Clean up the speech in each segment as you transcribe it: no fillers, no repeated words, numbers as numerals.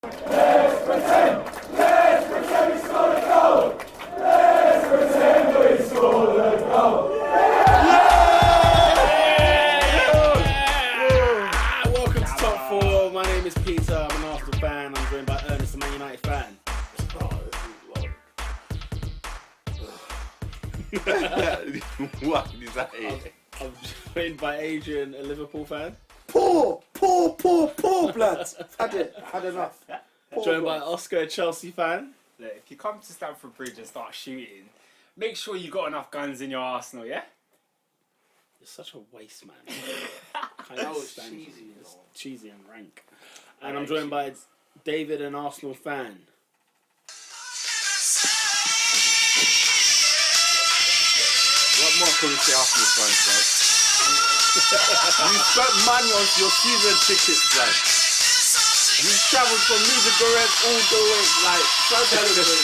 Let's pretend we scored a goal. Let's pretend we scored a goal. Welcome to Top 4. My name is Peter. I'm an Arsenal fan. I'm joined by Ernest, a Man United fan. What is that? I'm joined by Adrian, a Liverpool fan. Poor, blood. Had enough. Joined by Oscar, a Chelsea fan. Look, if you come to Stamford Bridge and start shooting, make sure you got enough guns in your arsenal, yeah? You're such a waste, man. That was cheesy. It's cheesy and rank. And I'm joined by David, an Arsenal fan. What more can we say Arsenal fans, guys? You spent money on your season tickets, guys. You travelled from Middlesbrough all the way, like, Southampton.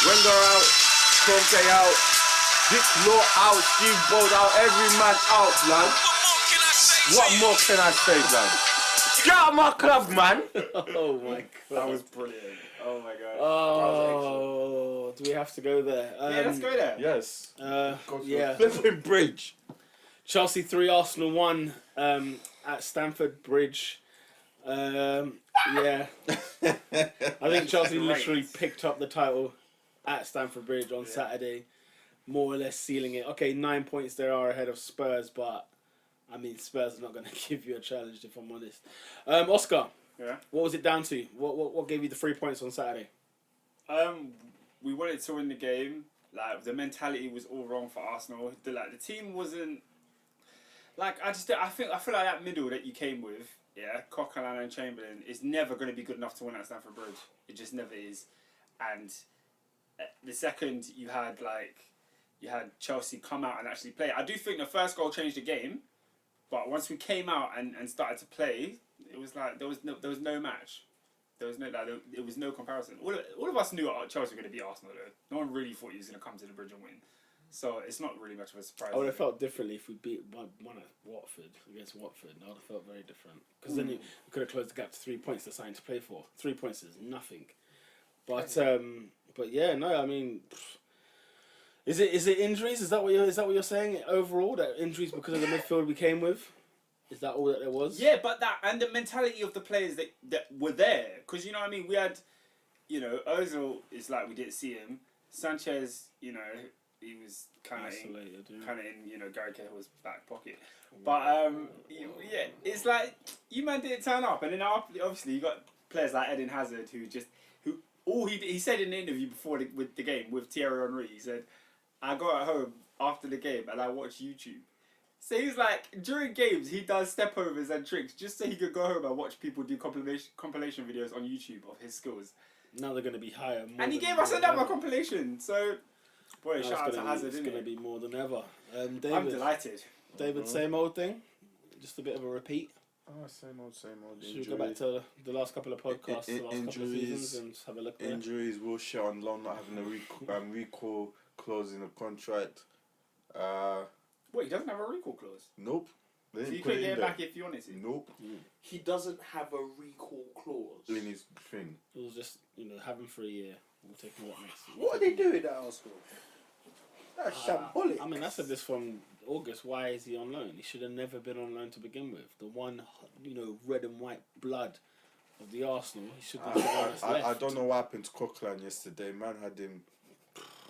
Wenger out, Conte out, Dick Law out, Steve Bold out, every man out, blood. What more can I say, blood? Get out of my club, man. Oh my god. That was brilliant. Oh my god. Oh, do we have to go there? Yeah, let's go there. Yes. Yeah. Flipping Bridge. Chelsea 3, Arsenal 1 at Stamford Bridge. Yeah. I think Chelsea literally picked up the title at Stamford Bridge on Saturday, more or less sealing it. Okay, 9 points they are ahead of Spurs, but I mean, Spurs are not going to give you a challenge, if I'm honest. Oscar, what was it down to? What gave you the 3 points on Saturday? We wanted to win the game. Like, the mentality was all wrong for Arsenal. The team wasn't. Like, I feel like that middle that you came with, Coquelin and Chamberlain, is never going to be good enough to win at Stamford Bridge. It just never is. And the second you had Chelsea come out and actually play, I do think the first goal changed the game. But once we came out and started to play, it was like there was no match. There was no comparison. All of us knew Chelsea were going to beat Arsenal though. No one really thought he was going to come to the Bridge and win. So it's not really much of a surprise. I would have felt differently if we beat one at Watford, against Watford. I would have felt very different. Because then we could have closed the gap to 3 points. There's something to play for. 3 points is nothing. But yeah, no, I mean, is it injuries? Is that what you're saying overall? That injuries because of the midfield we came with? Is that all that there was? Yeah, but that and the mentality of the players that were there, because you know what I mean. We had, Ozil is like we didn't see him. Sanchez, he was kind of in Gary Cahill's back pocket. But it's like you man didn't turn up, and then obviously you got players like Eden Hazard he said in the interview before with the game with Thierry Henry, he said, "I got at home after the game and I watched YouTube." So he's like, during games, he does stepovers and tricks just so he could go home and watch people do compilation videos on YouTube of his skills. Now they're going to be higher. And he gave us another compilation. So, boy, shout out to Hazard, It's going to be more than ever. David, I'm delighted. David, same old thing? Just a bit of a repeat? Oh, same old. Should we go back to the last couple of podcasts, the last couple of seasons, and just have a look there? Injuries, Wilshere on loan, not having a recall clause in the contract. Wait, he doesn't have a recall clause? Nope. So you couldn't get it back if you wanted to? Nope. He doesn't have a recall clause. In his thing. It was just, have him for a year. We'll take him up next year. What are they doing at Arsenal? That's shambolic. I mean, I said this from August. Why is he on loan? He should have never been on loan to begin with. The one, red and white blood of the Arsenal. He should have been left. I don't know what happened to Coquelin yesterday. Man had him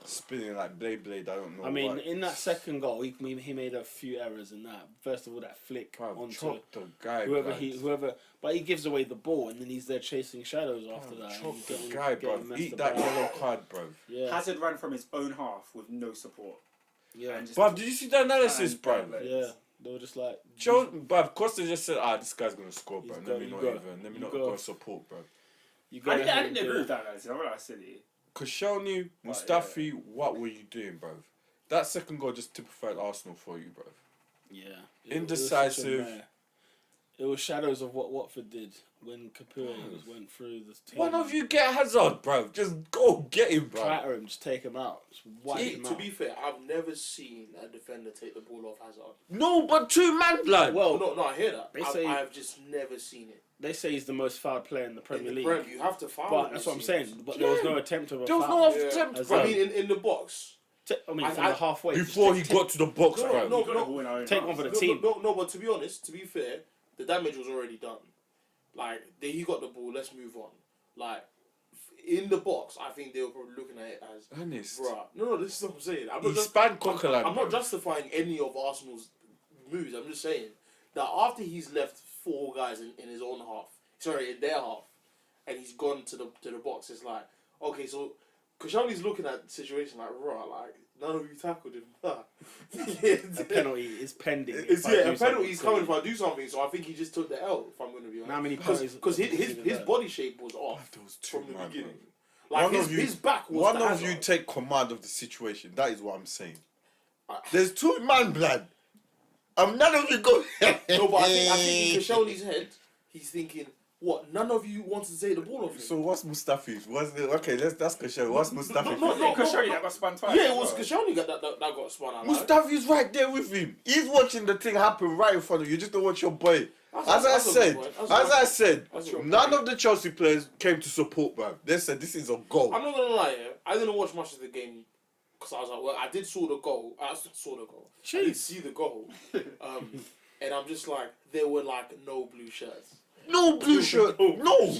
spinning like blade. I don't know. I mean, in that second goal, he made a few errors in that. First of all, that flick onto the guy, whoever. But he gives away the ball, and then he's there chasing shadows after that. Choke the guy, bro. Eat that yellow card, bro. Yeah. Hazard ran from his own half with no support. Yeah. Bruv, did you see the analysis, bro? Yeah. They were just like... Bruv, Costa just said, this guy's going to score, bro. Let me not go support, bro. I didn't agree with that analysis. I thought that was silly. Koscielny, Mustafi, what were you doing, bro? That second goal just typified Arsenal for you, bro. Yeah. Indecisive. It was shadows of what Watford did when Capoue went through the team. One of you get Hazard, bro. Just go get him, bro. Clatter him, just take him out. Just wipe him To out. be fair, I've never seen a defender take the ball off Hazard. No, but 2 man, blood. Well, No, I hear that. They say- I've just never seen it. they say he's the most fouled player in the Premier In the League. Prem, you have to foul But him, that's it what I'm seems. saying. But there was no attempt of a There was foul. no Yeah. attempt, As bro. I mean, in the box. I mean, I- from I- the halfway. Before he just got to the box, No, bro. no, You got the ball in our own take half. one for the No, team. no, but to be honest, to be fair, the damage was already done. Like, he got the ball, let's move on. Like, in the box, I think they were probably looking at it as, Honest. bruh. No, this is what I'm saying. He spanned Coquelin. I'm not justifying any of Arsenal's moves. I'm just saying that after he's left 4 guys in his own half, in their half, and he's gone to the box, it's like, okay, so Koscielny's looking at the situation like, right, like, none of you tackled him. A penalty is pending. It's, if I do a penalty something is coming silly. if I do something, so I think he just took the L, if I'm going to be honest. How many penalties? Because his body shape was off Those two from the man, beginning. bro. Like, One his, of you- his back was One the of you Hazard. take command of the situation. That is what I'm saying. I- There's 2 man, blood. None of you go. No, but I think in Koscielny's head, he's thinking, what, none of you wanted to take the ball off him? So what's Mustafi's? Okay, that's Koscielny. What's Mustafi? No, Yeah, Koscielny that got spun twice. Yeah, it was as Koscielny that got spun out. Mustafi's right there with him. He's watching the thing happen right in front of you. You just don't watch your boy. As I said, That's your none point. of the Chelsea players came to support, man. They said this is a goal. I'm not gonna lie, yeah, I didn't watch much of the game because I was like, well, I did saw the goal. I did see the goal, and I'm just like, there were like no blue shirts. No blue shirt. No.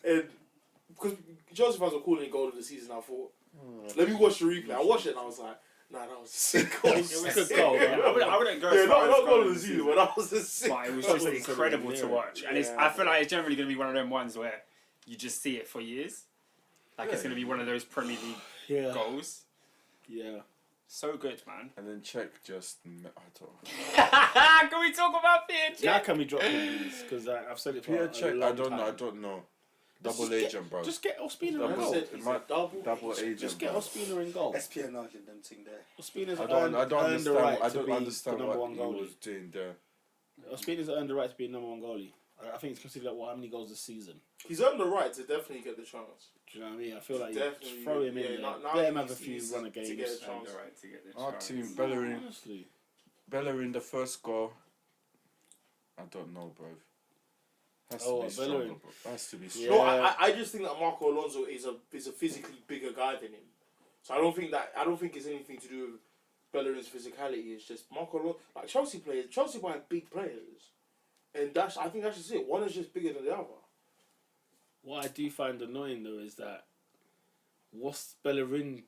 And because Chelsea fans were calling it goal of the season, I thought, let me watch the replay. I watched it and I was like, nah, that was a sick goal. It was a good goal, Yeah, I wouldn't go Yeah, as far as not goal goal of the season, but that was a sick. But it was goal. just incredible to watch. And Yeah. I feel like it's generally going to be one of them ones where you just see it for years. Like it's going to be one of those Premier League Yeah. goals. Yeah. So good, man. And then check just. I don't. Can we talk about Peter Now Check? can we drop him, please? Because I've said it for Pierre a check. long I don't time. know. I don't know. Double Just get- agent, bro. Just get Ospina in Double- goal. He said Double agent. Just get bro. Ospina in goal. Espionage and them thing there. Ospina's I don't earned the understand. right I to don't be understand the number what one he goalie. was doing there. Ospina's earned the right to be number 1 goalie. I think it's considered like, how many goals this season? He's earned the right to definitely get the chance. Do you know what I mean? I feel like you Definitely, just throw him yeah, in there. now Let him have a he's- few he's run of to games. get a And chance. the right to get the Our chance. team, No, Bellerin, honestly. Bellerin, the first goal. I don't know, bro. Has Oh, to be stronger, Bellerin. bro. Has to be Yeah. stronger. No, I just think that Marco Alonso is a physically bigger guy than him. So I don't think it's anything to do with Bellerin's physicality. It's just Marco Alonso. Like Chelsea buy big players, and I think that's just it. One is just bigger than the other. What I do find annoying though is that what's Bellerin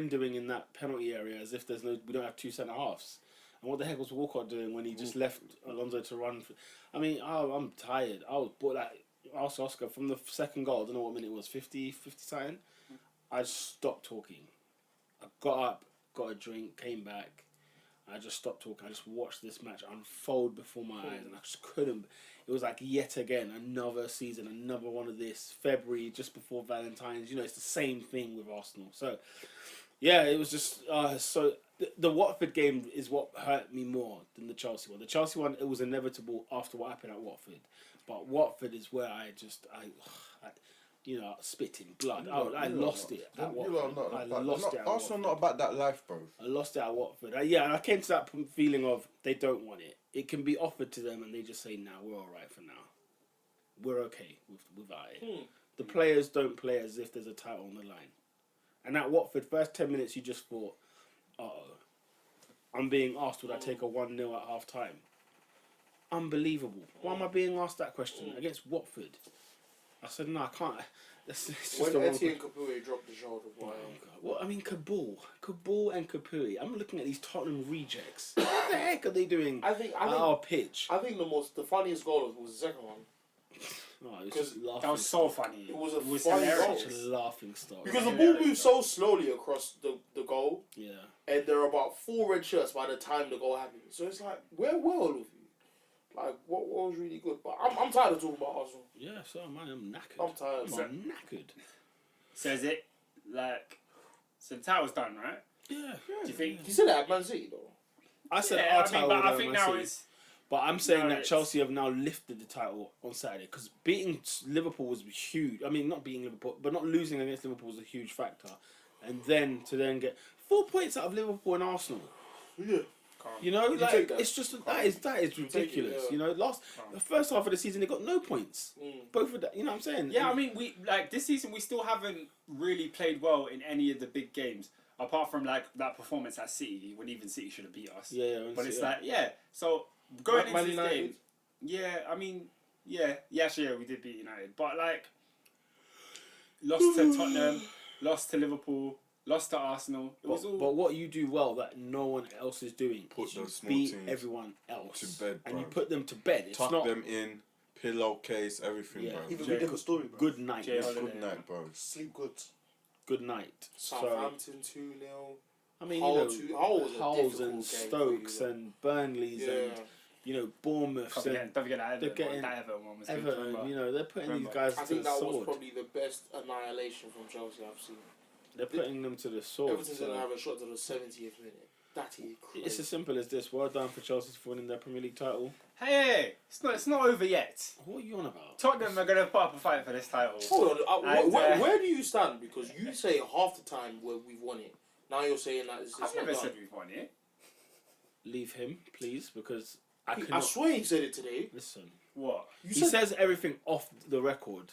doing in that penalty area as if we don't have 2 centre halves? And what the heck was Walcott doing when he just left Alonso to run? I mean, I'm tired. I was bought that. Ask Oscar from the second goal. I don't know what minute it was. 50 something. I stopped talking. I got up, got a drink, came back. I just stopped talking. I just watched this match unfold before my eyes, and I just couldn't. It was like yet again another season, another one of this. February, just before Valentine's. You know, it's the same thing with Arsenal. So, yeah, it was just so. The Watford game is what hurt me more than the Chelsea one. The Chelsea one, it was inevitable after what happened at Watford, but Watford is where I spit in blood. I lost it at Watford. I lost it at Arsenal Watford. not about that life, bro. I lost it at Watford. And I came to that feeling of they don't want it. It can be offered to them and they just say, nah, we're all right for now. We're okay without it. The players don't play as if there's a title on the line. And at Watford, first 10 minutes, you just thought, uh-oh. I'm being asked, would I take a 1-0 at half-time? Unbelievable. Why am I being asked that question against Watford? I said, no, I can't. It's just When the wrong Etienne Capoue dropped the shoulder, boy. Well, I mean, Cabal and Capoue. I'm looking at these Tottenham rejects. What the heck are they doing I think at our pitch? I think the funniest goal was the second one. Oh, it was Because just laughing. That was so funny. It was a It was funny hilarious. Such a laughing stock. Because the hilarious, ball moved so slowly across the goal, Yeah. and there are about 4 red shirts by the time the goal happened. So it's like, where were all of you? Like, what was really good? But I'm tired of talking about Arsenal. Yeah, so am I. I'm knackered. I'm tired. I'm knackered. So is it like so the title's done, right? Yeah. Do you think? You said that at Man City, though. I said Yeah, our I mean, title but I would think Man now City. it's But I'm saying No, that it's- Chelsea have now lifted the title on Saturday because beating Liverpool was huge. I mean, not beating Liverpool, but not losing against Liverpool was a huge factor. And then to get 4 points out of Liverpool and Arsenal. Yeah. You know, You like take that. it's just that is ridiculous. yeah. You know, the first half of the season they got no points. Both of that, you know what I'm saying? Yeah, I mean, we like this season we still haven't really played well in any of the big games, apart from like that performance at City when even City should have beat us. Yeah, But it's like so going Man into this United. game, yeah, I mean, actually, we did beat United, but like lost to Tottenham, lost to Liverpool, lost to Arsenal. It was all. But what you do well that no one else is doing Put is you those small beat teams everyone else to bed, and you bro. put them to bed. It's Tuck not them in, pillowcase, everything, Yeah. bro. Even we did a story, bro. good night. Jay man. Holiday. Good night, bro. Sleep good. Good night. So Southampton 2-0. I mean, Hull you know, Hull was a Hulls difficult and game Stokes for you. and Burnleys Yeah. and you know Bournemouths Don't and forget that they're Everton getting one. That Everton one was good. Everton. Remember? You know, they're putting Remember. these guys I to think the that was sword. probably the best annihilation from Chelsea I've seen. They're putting them to the sword. Everton's So going to have a shot to the 70th minute. That is crazy. it's as simple as this. Well done for Chelsea for winning their Premier League title. Hey, it's not over yet. What are you on about? Tottenham are going to put up a fight for this title. Hold on, And, where do you stand? Because you say half the time where we've won it. Now you're saying that it's I've not never done. said we've won it. Leave him, please, because I I cannot. swear he said it today. Listen, What? You he said says everything off the record.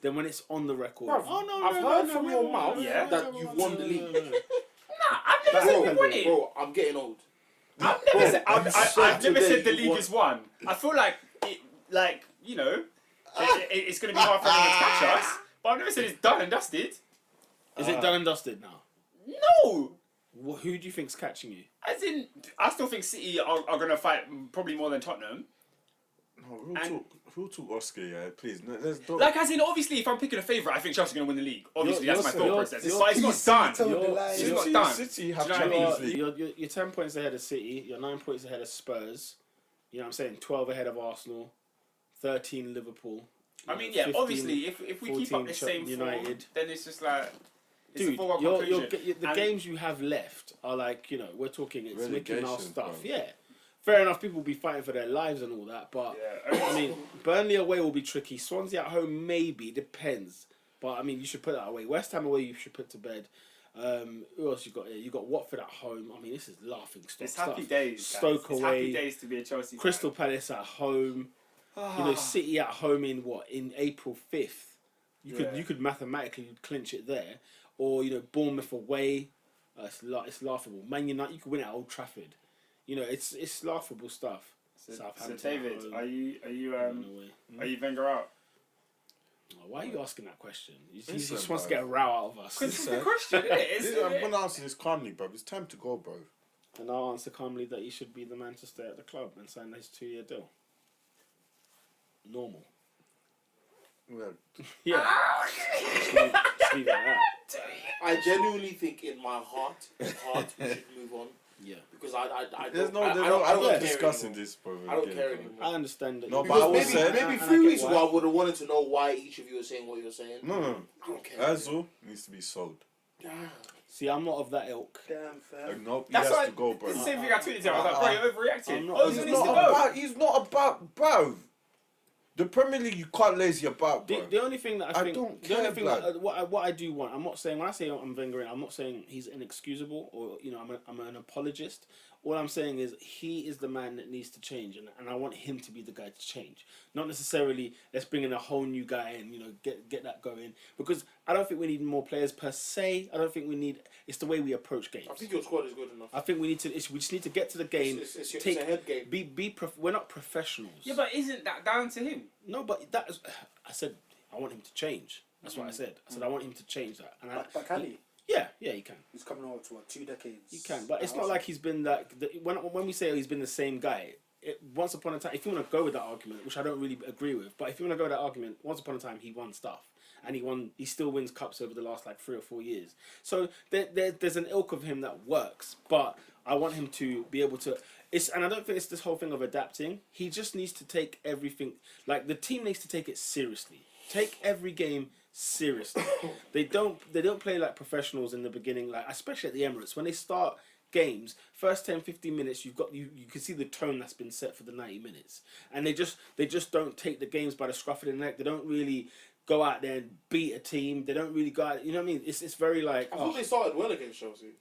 Then when it's on the record, Bruv, I've heard from your mouth that you've won the league. Nah, I've never said we won it. Bro, I'm getting old. I've never said. you said I've never today said the you league won. is won. I feel like you know, it's going to be hard for anyone to catch us. But I've never said it's done and dusted. Is it done and dusted now? No. Who do you think's catching you? As in, I still think City are going to fight probably more than Tottenham. No, real And- talk. Real talk, Oscar, yeah, please. No, let's don't. Like, as in, obviously, if I'm picking a favourite, I think Chelsea's going to win the league. Obviously, that's my thought process. you're- But it's not done. Tell the You're- lie. It's you're- not done. City have Do you know what I mean? Champions League. You're 10 points ahead of City. You're 9 points ahead of Spurs. You know what I'm saying? 12 ahead of Arsenal. 13 Liverpool. I mean, yeah, 15 obviously, if we keep up 14 the same form, United. then it's just like, it's a Dude, foregone the conclusion. games you have left are like, you know, we're talking it's Mickey Mouse Relegation, stuff. bro. Yeah. Fair enough, people will be fighting for their lives and all that, but Yeah. I mean, Burnley away will be tricky. Swansea at home, maybe, depends. But I mean, you should put that away. West Ham away, you should put to bed. Who else you got here? You got Watford at home. I mean, this is laughing stock It's stuff. happy days. Guys. Stoke It's away. happy days to be a Chelsea Crystal Palace at home. You know, City at home in what? In April 5th. Yeah. You could mathematically clinch it there, or you know, Bournemouth away. It's laughable. Man United, you could win at Old Trafford. You know, it's laughable stuff. So Southampton David, at home. are you Away. are you Wenger out? Oh, why are you asking that question? He Listen, just wants to bro. get a row out of us. Because it's a Listen. question, isn't it? It's, I'm gonna answer this calmly, bro. It's time to go, bro. And I'll answer calmly that he should be the man to stay at the club and sign his 2-year deal. Normal. Well, Yeah. Just leave it at that. I genuinely think in my heart we should move on. Yeah. Because I there's don't, no, I there's don't, no. I I'm don't not care discussing anymore. this, bro. I don't again, care bro. anymore. I understand that. No, you- but I Because will maybe, say- maybe and I 3 get weeks why. ago I would have wanted to know why each of you are saying what you're saying. No, I don't care. Azul needs to be sold. See, I'm not of that ilk. Damn, fam. Nope, he That's has why to go, bro. it's the same thing I tweeted to him. I was like, bro, you're overreacting. I'm not- Oh, he's he He's needs to not go. about. He's not about, bro. The Premier League, you can't lazy about, bro. The only thing that I think, don't the only care, thing blood. that, what I do want, I'm not saying when I say I'm Wenger, I'm not saying he's inexcusable or you know I'm an apologist. All I'm saying is he is the man that needs to change, and I want him to be the guy to change. Not necessarily let's bring in a whole new guy and you know get that going, because I don't think we need more players per se. I don't think we need. It's the way we approach games. I think your squad is good enough. I think we need to. We just need to get to the game. It's a head game. We're not professionals. Yeah, but isn't that down to him? No, but that is, I said I want him to change. That's what I said. I said I want him to change that. And But can he? Yeah, he can. He's coming over to what, 2 decades? He can, but it's not like he's been that. When we say he's been the same guy, once upon a time, if you want to go with that argument, which I don't really agree with, but if you want to go with that argument, once upon a time he won stuff, and he still wins cups over the last like 3 or 4 years. So there's an ilk of him that works, but I want him to be able to. And I don't think it's this whole thing of adapting. He just needs to take everything. Like the team needs to take it seriously. Take every game seriously. They don't play like professionals in the beginning, like especially at the Emirates when they start games, first 10, 15 minutes, you can see the tone that's been set for the 90 minutes, and they just don't take the games by the scruff of the neck. They don't really go out there and beat a team. They don't really go out. You know what I mean? It's very like. I thought they started well against Chelsea.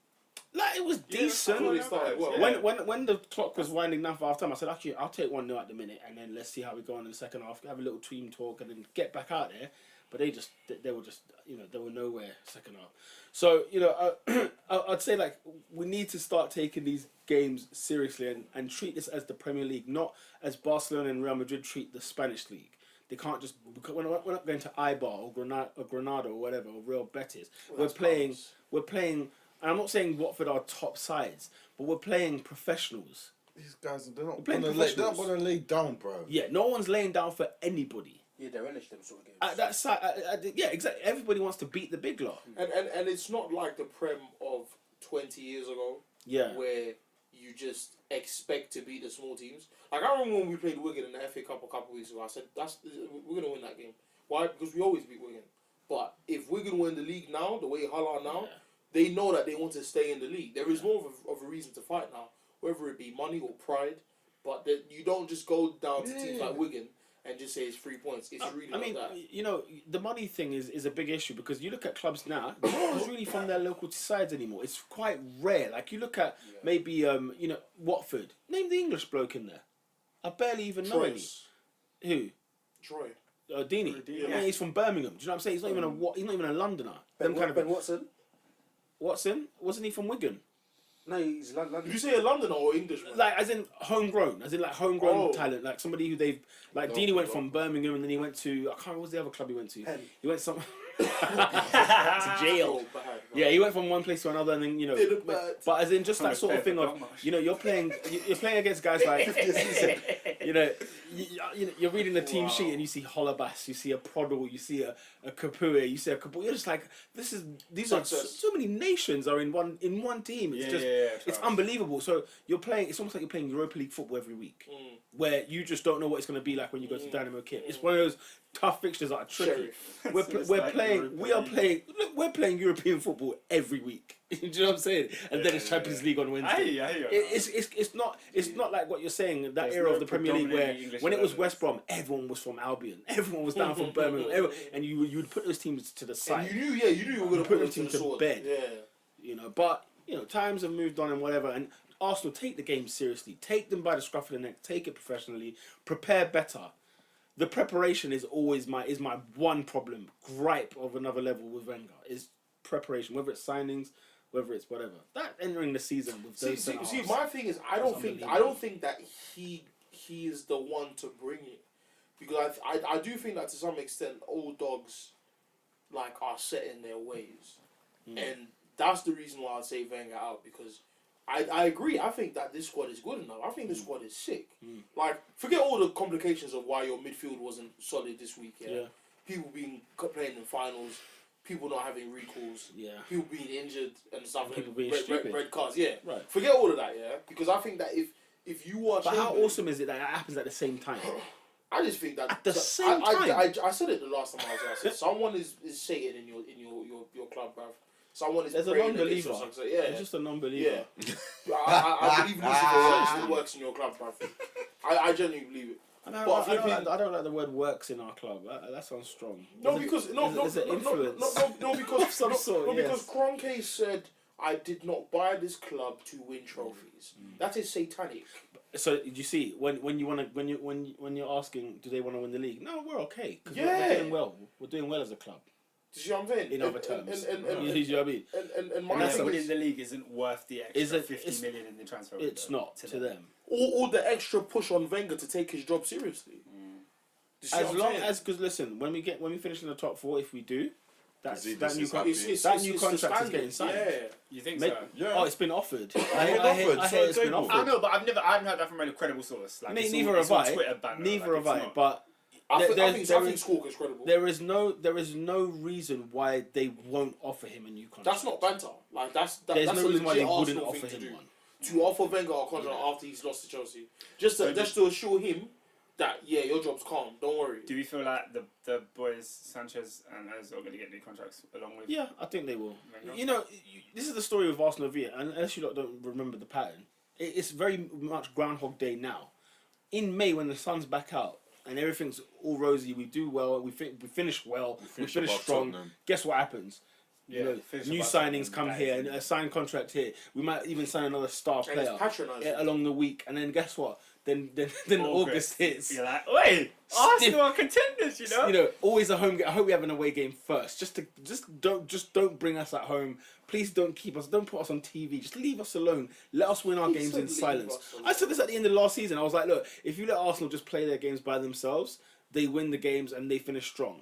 Like it was decent. I thought they started well. When the clock was winding down for half time, I said, actually, I'll take 1-0 at the minute, and then let's see how we go on in the second half. Have a little team talk, and then get back out there. But they were just, they were nowhere second half. So I'd say like we need to start taking these games seriously and treat this as the Premier League, not as Barcelona and Real Madrid treat the Spanish league. They can't just, we're not going to Eibar or Granada or whatever, or Real Betis. We're playing. And I'm not saying Watford are top sides, but we're playing professionals. These guys, they're not going to lay down, bro. Yeah, no one's laying down for anybody. Yeah, they relish them sort of games. At that side, yeah, exactly. Everybody wants to beat the big lot. And it's not like the Prem of 20 years ago. Yeah. Where you just expect to beat the small teams. Like, I remember when we played Wigan in the FA Cup a couple of weeks ago, I said, we're going to win that game. Why? Because we always beat Wigan. But if Wigan win the league now, the way Hull are now, they know that they want to stay in the league. There is more of a reason to fight now, whether it be money or pride. But you don't just go down to teams like Wigan and just say it's 3 points. It's really not that. The money thing is a big issue because you look at clubs now, no one's really from their local sides anymore. It's quite rare. Like you look at maybe Watford. Name the English bloke in there. I barely even know any. Who? Troy. Deeney. Yeah, he's from Birmingham. Do you know what I'm saying? He's not even a Londoner. Ben Watson? Watson? Wasn't he from Wigan? No, he's London. Did you say a Londoner or Englishman? Like, as in homegrown talent. Like somebody who they've... Like, Deeney went from Birmingham and then he went to... I can't remember what was the other club he went to. He went to jail. Yeah, he went from one place to another, and then but as in just that sort of thing of you're playing against guys like you're reading the team sheet and you see Holabas, you see a Prodal, you see a Kapua, you see a Kabul. You're just like, these are so many nations are in one team. It's it's unbelievable. So you're playing. It's almost like you're playing Europa League football every week, where you just don't know what it's going to be like when you go to Dynamo Kiev. It's one of those tough fixtures that are tricky. We're playing European football every week. Do you know what I'm saying? And then it's Champions League on Wednesday. It's not like what you're saying. That era of the Premier League where when it was West Brom, everyone was from Albion, everyone was down from Birmingham, and you would put those teams to the side. And you knew you were going to put those teams to bed. Yeah. But times have moved on and whatever. And Arsenal, take the game seriously. Take them by the scruff of the neck. Take it professionally. Prepare better. The preparation is always my one problem, gripe of another level with Wenger, is preparation, whether it's signings, whether it's whatever. That entering the season with those see, my thing is I don't think that he is the one to bring it, because I do think that to some extent old dogs like are set in their ways, and that's the reason why I say Wenger out, because I agree. I think that this squad is good enough. I think this squad is sick. Like, forget all the complications of why your midfield wasn't solid this week. Yeah. People playing in finals, people not having recalls, people being injured and stuff, and people being red cards. Yeah. Right. Forget all of that. Yeah. Because I think that if you watch, but how awesome is it that it happens at the same time? I just think that at the same time. I said it the last time I was there. I said someone is Satan in your club, bruv. Someone is. There's a non-believer. It's just a non-believer. Yeah. I believe Lucifer still works in your club, bro. I genuinely believe it. I don't like the word "works" in our club. That sounds strong. Because Kroenke said, "I did not buy this club to win trophies." That is satanic. So you see, when you're asking, do they want to win the league? No, we're okay. Yeah, we're doing well. We're doing well as a club. Do you see what I'm saying? In other terms, you know what I mean? And my thing winning the league isn't worth the extra 50 million in the transfer window. It's not to them. Or the extra push on Wenger to take his job seriously. As long as, because listen, when we finish in the top 4, if we do, that new contract is getting signed. Yeah. You think so? Yeah. Oh, it's been offered. I hear it's been offered. I know, but I haven't heard that from any credible source. Like, neither have I. Neither have I. But I think Squawk is credible. There is no reason why they won't offer him a new contract. That's not banter. Like that's no reason why they wouldn't offer him one. To offer Wenger a contract after he's lost to Chelsea, just to assure him that your job's calm. Don't worry. Do we feel like the boys Sanchez and Ozil are going to get new contracts along with? Yeah, I think they will. Wenger? You know, this is the story with Arsenal Villa, and unless you lot don't remember the pattern, it's very much Groundhog Day now. In May, when the sun's back out and everything's all rosy, we do well, we finish well, we finish above strong. Tottenham. Guess what happens? Yeah, You know, finish new above signings Tottenham, come here, and guys. a signed contract here. We might even sign another star And it's player patronising. along the week, and then guess what? Then August hits. You're like, wait, Arsenal are contenders, you know? You know, always a home game. I hope we have an away game first. Just don't bring us at home. Please don't keep us. Don't put us on TV. Just leave us alone. Let us win our He games said in leave silence. us alone. I said this at the end of last season. I was like, look, if you let Arsenal just play their games by themselves, they win the games and they finish strong.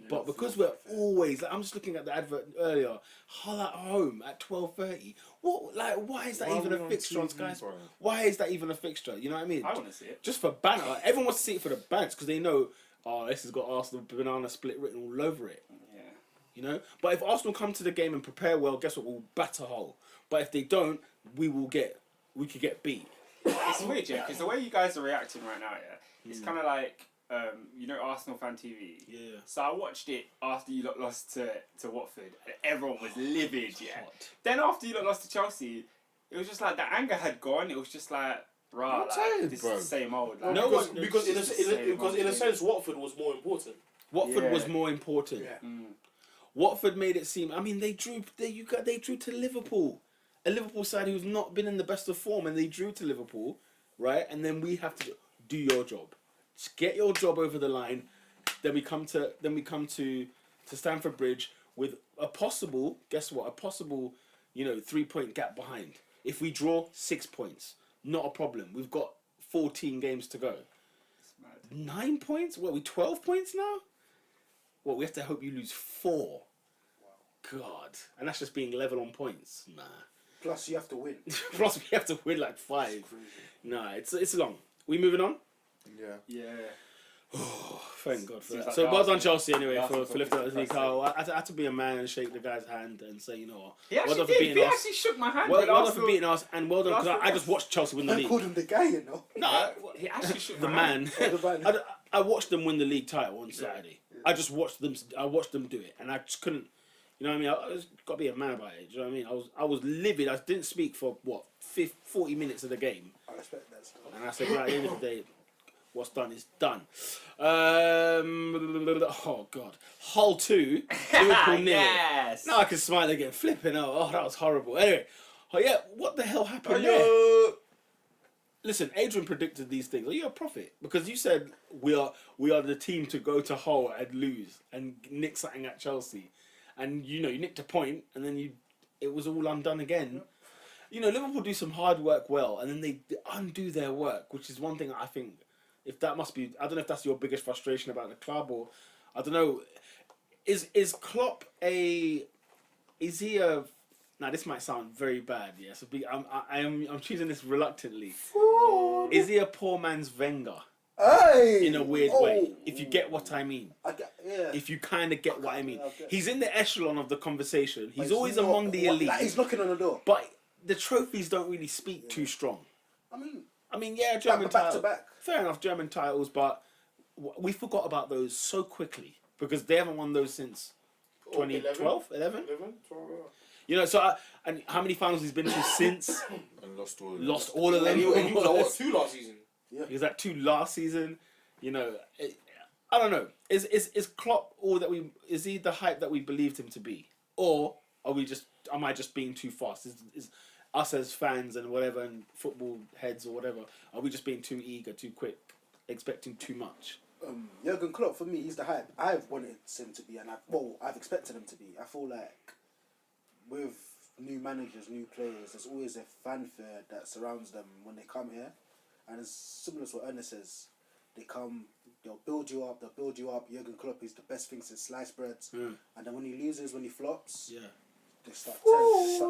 But because we're always, like, I'm just looking at the advert earlier, Hull at home at 12:30. What, like, why is that Why are even we a on fixture on TV, Sky? bro? Why is that even a fixture? You know what I mean? I want to see it. Just for banter. Everyone wants to see it for the bants because they know, oh, this has got Arsenal banana split written all over it. Yeah. You know? But if Arsenal come to the game and prepare well, guess what? We'll batter Hull. But if they don't, we could get beat. It's weird, yeah, because the way you guys are reacting right now, yeah, it's kind of like, you know, Arsenal Fan TV. Yeah. So I watched it after you lot lost to Watford, and everyone was livid, yeah. Hot. Then after you lot lost to Chelsea, it was just like the anger had gone. It was just like, rah, I'm like, tired, this bro. is the same old. Like, No because one- because in it's just the same old a thing. sense, Watford was more important. Watford Yeah. was more important. Yeah. Watford made it seem. I mean, they drew to Liverpool, a Liverpool side who's not been in the best of form, and they drew to Liverpool, right? And then we have to do your job, just get your job over the line. Then we come to Stamford Bridge with a possible, guess what? A possible, 3-point gap behind. If we draw, 6 points, not a problem. We've got 14 games to go. it's mad. 9 points? What, are we 12 points now? What, we have to hope you lose 4? God. And that's just being level on points? Nah. Plus, you have to win. Plus, we have to win like 5. Nah, it's long. We moving on? Yeah. Yeah. Thank God for Seems that. like So the well done, Arsenal- Chelsea, anyway, the for Arsenal lifting up the topic league. is I had to be a man and shake the guy's hand and say, you know what? He well actually done for did. beating He us. actually shook my hand. Well when done for Arsenal- beating us, and well done because Arsenal- I just watched Chelsea win the I league. called him the guy, you know. No, He actually shook the my man. hand. The man. I watched them win the league title on Saturday. I just watched them. I watched them do it, and I just couldn't. You know what I mean? I was got to be a man about it. Do you know what I mean? I was livid. I didn't speak for 40 minutes of the game, I respect that stuff. and I said, right, at the end of the day, what's done is done. Oh God, Hull 2, Liverpool 0. Yes. Now I can smile again. Flipping out. Oh, that was horrible. Anyway, oh yeah, what the hell happened there? Hello. Listen, Adrian predicted these things. Are you a prophet? Because you said we are the team to go to Hull and lose and nick something at Chelsea, and you nicked a point, and then it was all undone again. You know, Liverpool do some hard work well, and then they undo their work, which is one thing I think. If that must be, I don't know if that's your biggest frustration about the club, or I don't know. Is Klopp is he a? Now this might sound very bad, yeah. So I'm choosing this reluctantly. Is he a poor man's Wenger Hey! in a weird Oh. way? If you get what I mean. Yeah. If you kind of get what I mean. Okay. He's in the echelon of the conversation. But He's it's always not- among the elite. Like, he's knocking on the door. But the trophies don't really speak too strong. I mean, Yeah, German back to titles. back. Fair enough, German titles, but we forgot about those so quickly because they haven't won those since 2012, 11. 12. You know, so and how many finals he's been to since? And lost all. Lost all of them. And he was at what, 2 last season? He was at 2 last season. You know, I don't know. Is Klopp all that we? Is he the hype that we believed him to be, or am I just being too fast? Is us as fans and whatever and football heads or whatever, are we just being too eager, too quick, expecting too much? Jurgen Klopp, for me, he's the hype I've wanted him to be, and I've expected him to be. I feel like with new managers, new players, there's always a fanfare that surrounds them when they come here, and it's similar to what Ernest says. They come, they'll build you up. Jurgen Klopp is the best thing since sliced breads, and then when he loses, when he flops, Yeah, they start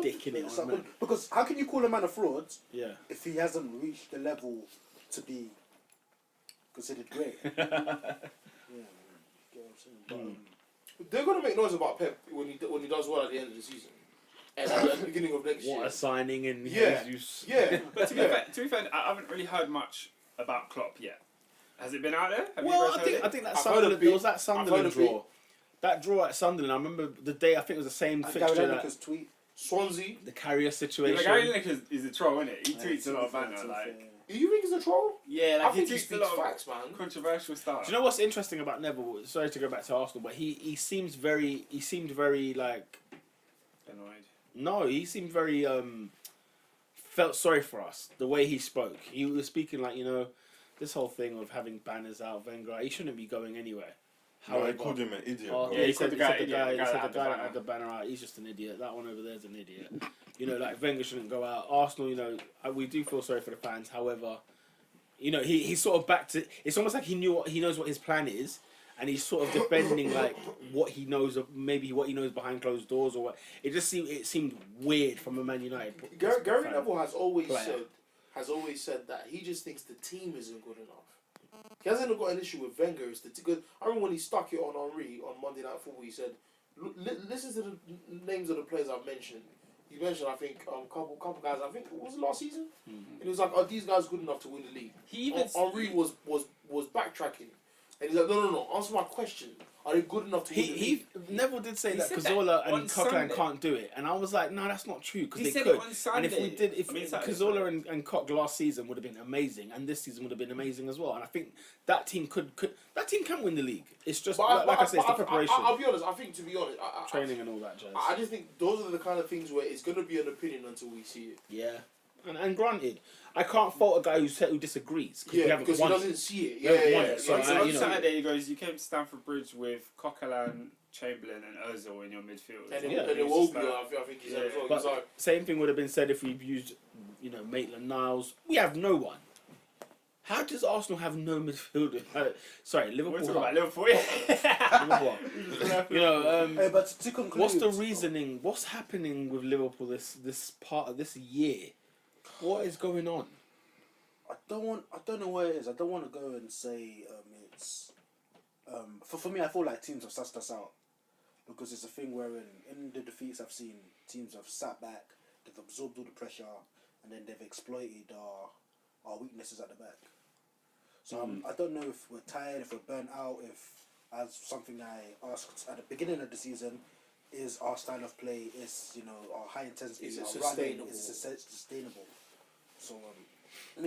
sticking it on, man. because how can you call a man a fraud yeah. if he hasn't reached the level to be considered great? Yeah, man. Get what I'm saying? But, They're going to make noise about Pep when he does well at the end of the season. And at the beginning of next What year. a signing and Yeah. Jesus. Yeah. But to be fair, I haven't really heard much about Klopp yet. Has it been out there? Have Well, you guys heard it? I think that I've heard a Sunderland. bit. There was that I've Sunderland heard a bit. draw. That draw at Sunderland. I remember the day. I think it was the same And fixture. Gary That, Lineker's tweet. Swansea. the carrier Yeah, situation. but Gary Lineker is a troll, isn't it? He tweets a lot of banter, like Do you think he's a troll? yeah, I like he think he tweets a speaks lot of facts, man. controversial stuff. Do you know what's interesting about Neville? Sorry to go back to Arsenal, but he seemed very like Annoyed. no, he seemed very felt sorry for us the way he spoke. He was speaking like this whole thing of having banners out, Wenger. He shouldn't be going anywhere. No, he called him an idiot. Oh, bro. yeah, he he called said the guy the idiot, guy the guy that had the banner out. He's just an idiot. That one over there is an idiot. Like Wenger shouldn't go out. Arsenal, we do feel sorry for the fans. However, he's sort of back to. It's almost like he knows what his plan is, and he's sort of defending like what he knows of maybe what he knows behind closed doors or what. It seemed weird from a Man United. Gary fan. Neville has always Player. said that he just thinks the team isn't good enough. He hasn't got an issue with Wenger. Because I remember when he stuck it on Henry on Monday Night Football, he said, "Listen to the names of the players I've mentioned." He mentioned, I think, couple guys. I think was it last season, and he was like, "Are these guys good enough to win the league?" He even Henry was backtracking, and he's like, "No. Answer my question. Are they good enough to win the league?" Neville did say He that said that Cazorla on and Coquelin Sunday. can't do it, and I was like, no, that's not true because He they said could. it on Sunday. And if we did, if I mean, Saturday, Cazorla and Coq last season would have been amazing, and this season would have been amazing as well. And I think that team that team can win the league. It's just like I said, it's the preparation, I'll be honest. I think, to be honest, training, and all that jazz. I just think those are the kind of things where it's going to be an opinion until we see it. Yeah, and granted, I can't fault a guy who disagrees because we haven't because he won. doesn't see it. We haven't Yeah, won yeah. it, so, So on you know. Saturday, he goes, you came to Stamford Bridge with Coquelin, Chamberlain and Ozil in your midfield. And Yeah. it will be. I think he said as well. But He's like, same thing would have been said if we've used, Maitland-Niles. We have no one. How does Arsenal have no midfielder? Sorry, We're Liverpool. talking about Liverpool. Yeah. Liverpool. Hey, but to conclude, What's the reasoning? What's happening with Liverpool this part of this year? What is going on? I don't know where it is. I don't want to go and say it's. For me, I feel like teams have sussed us out because it's a thing where in the defeats I've seen, teams have sat back, they've absorbed all the pressure, and then they've exploited our weaknesses at the back. So I don't know if we're tired, if we're burnt out, if, as something I asked at the beginning of the season, is our style of play, is our high intensity, Is it our running, sustainable? is it sustainable? So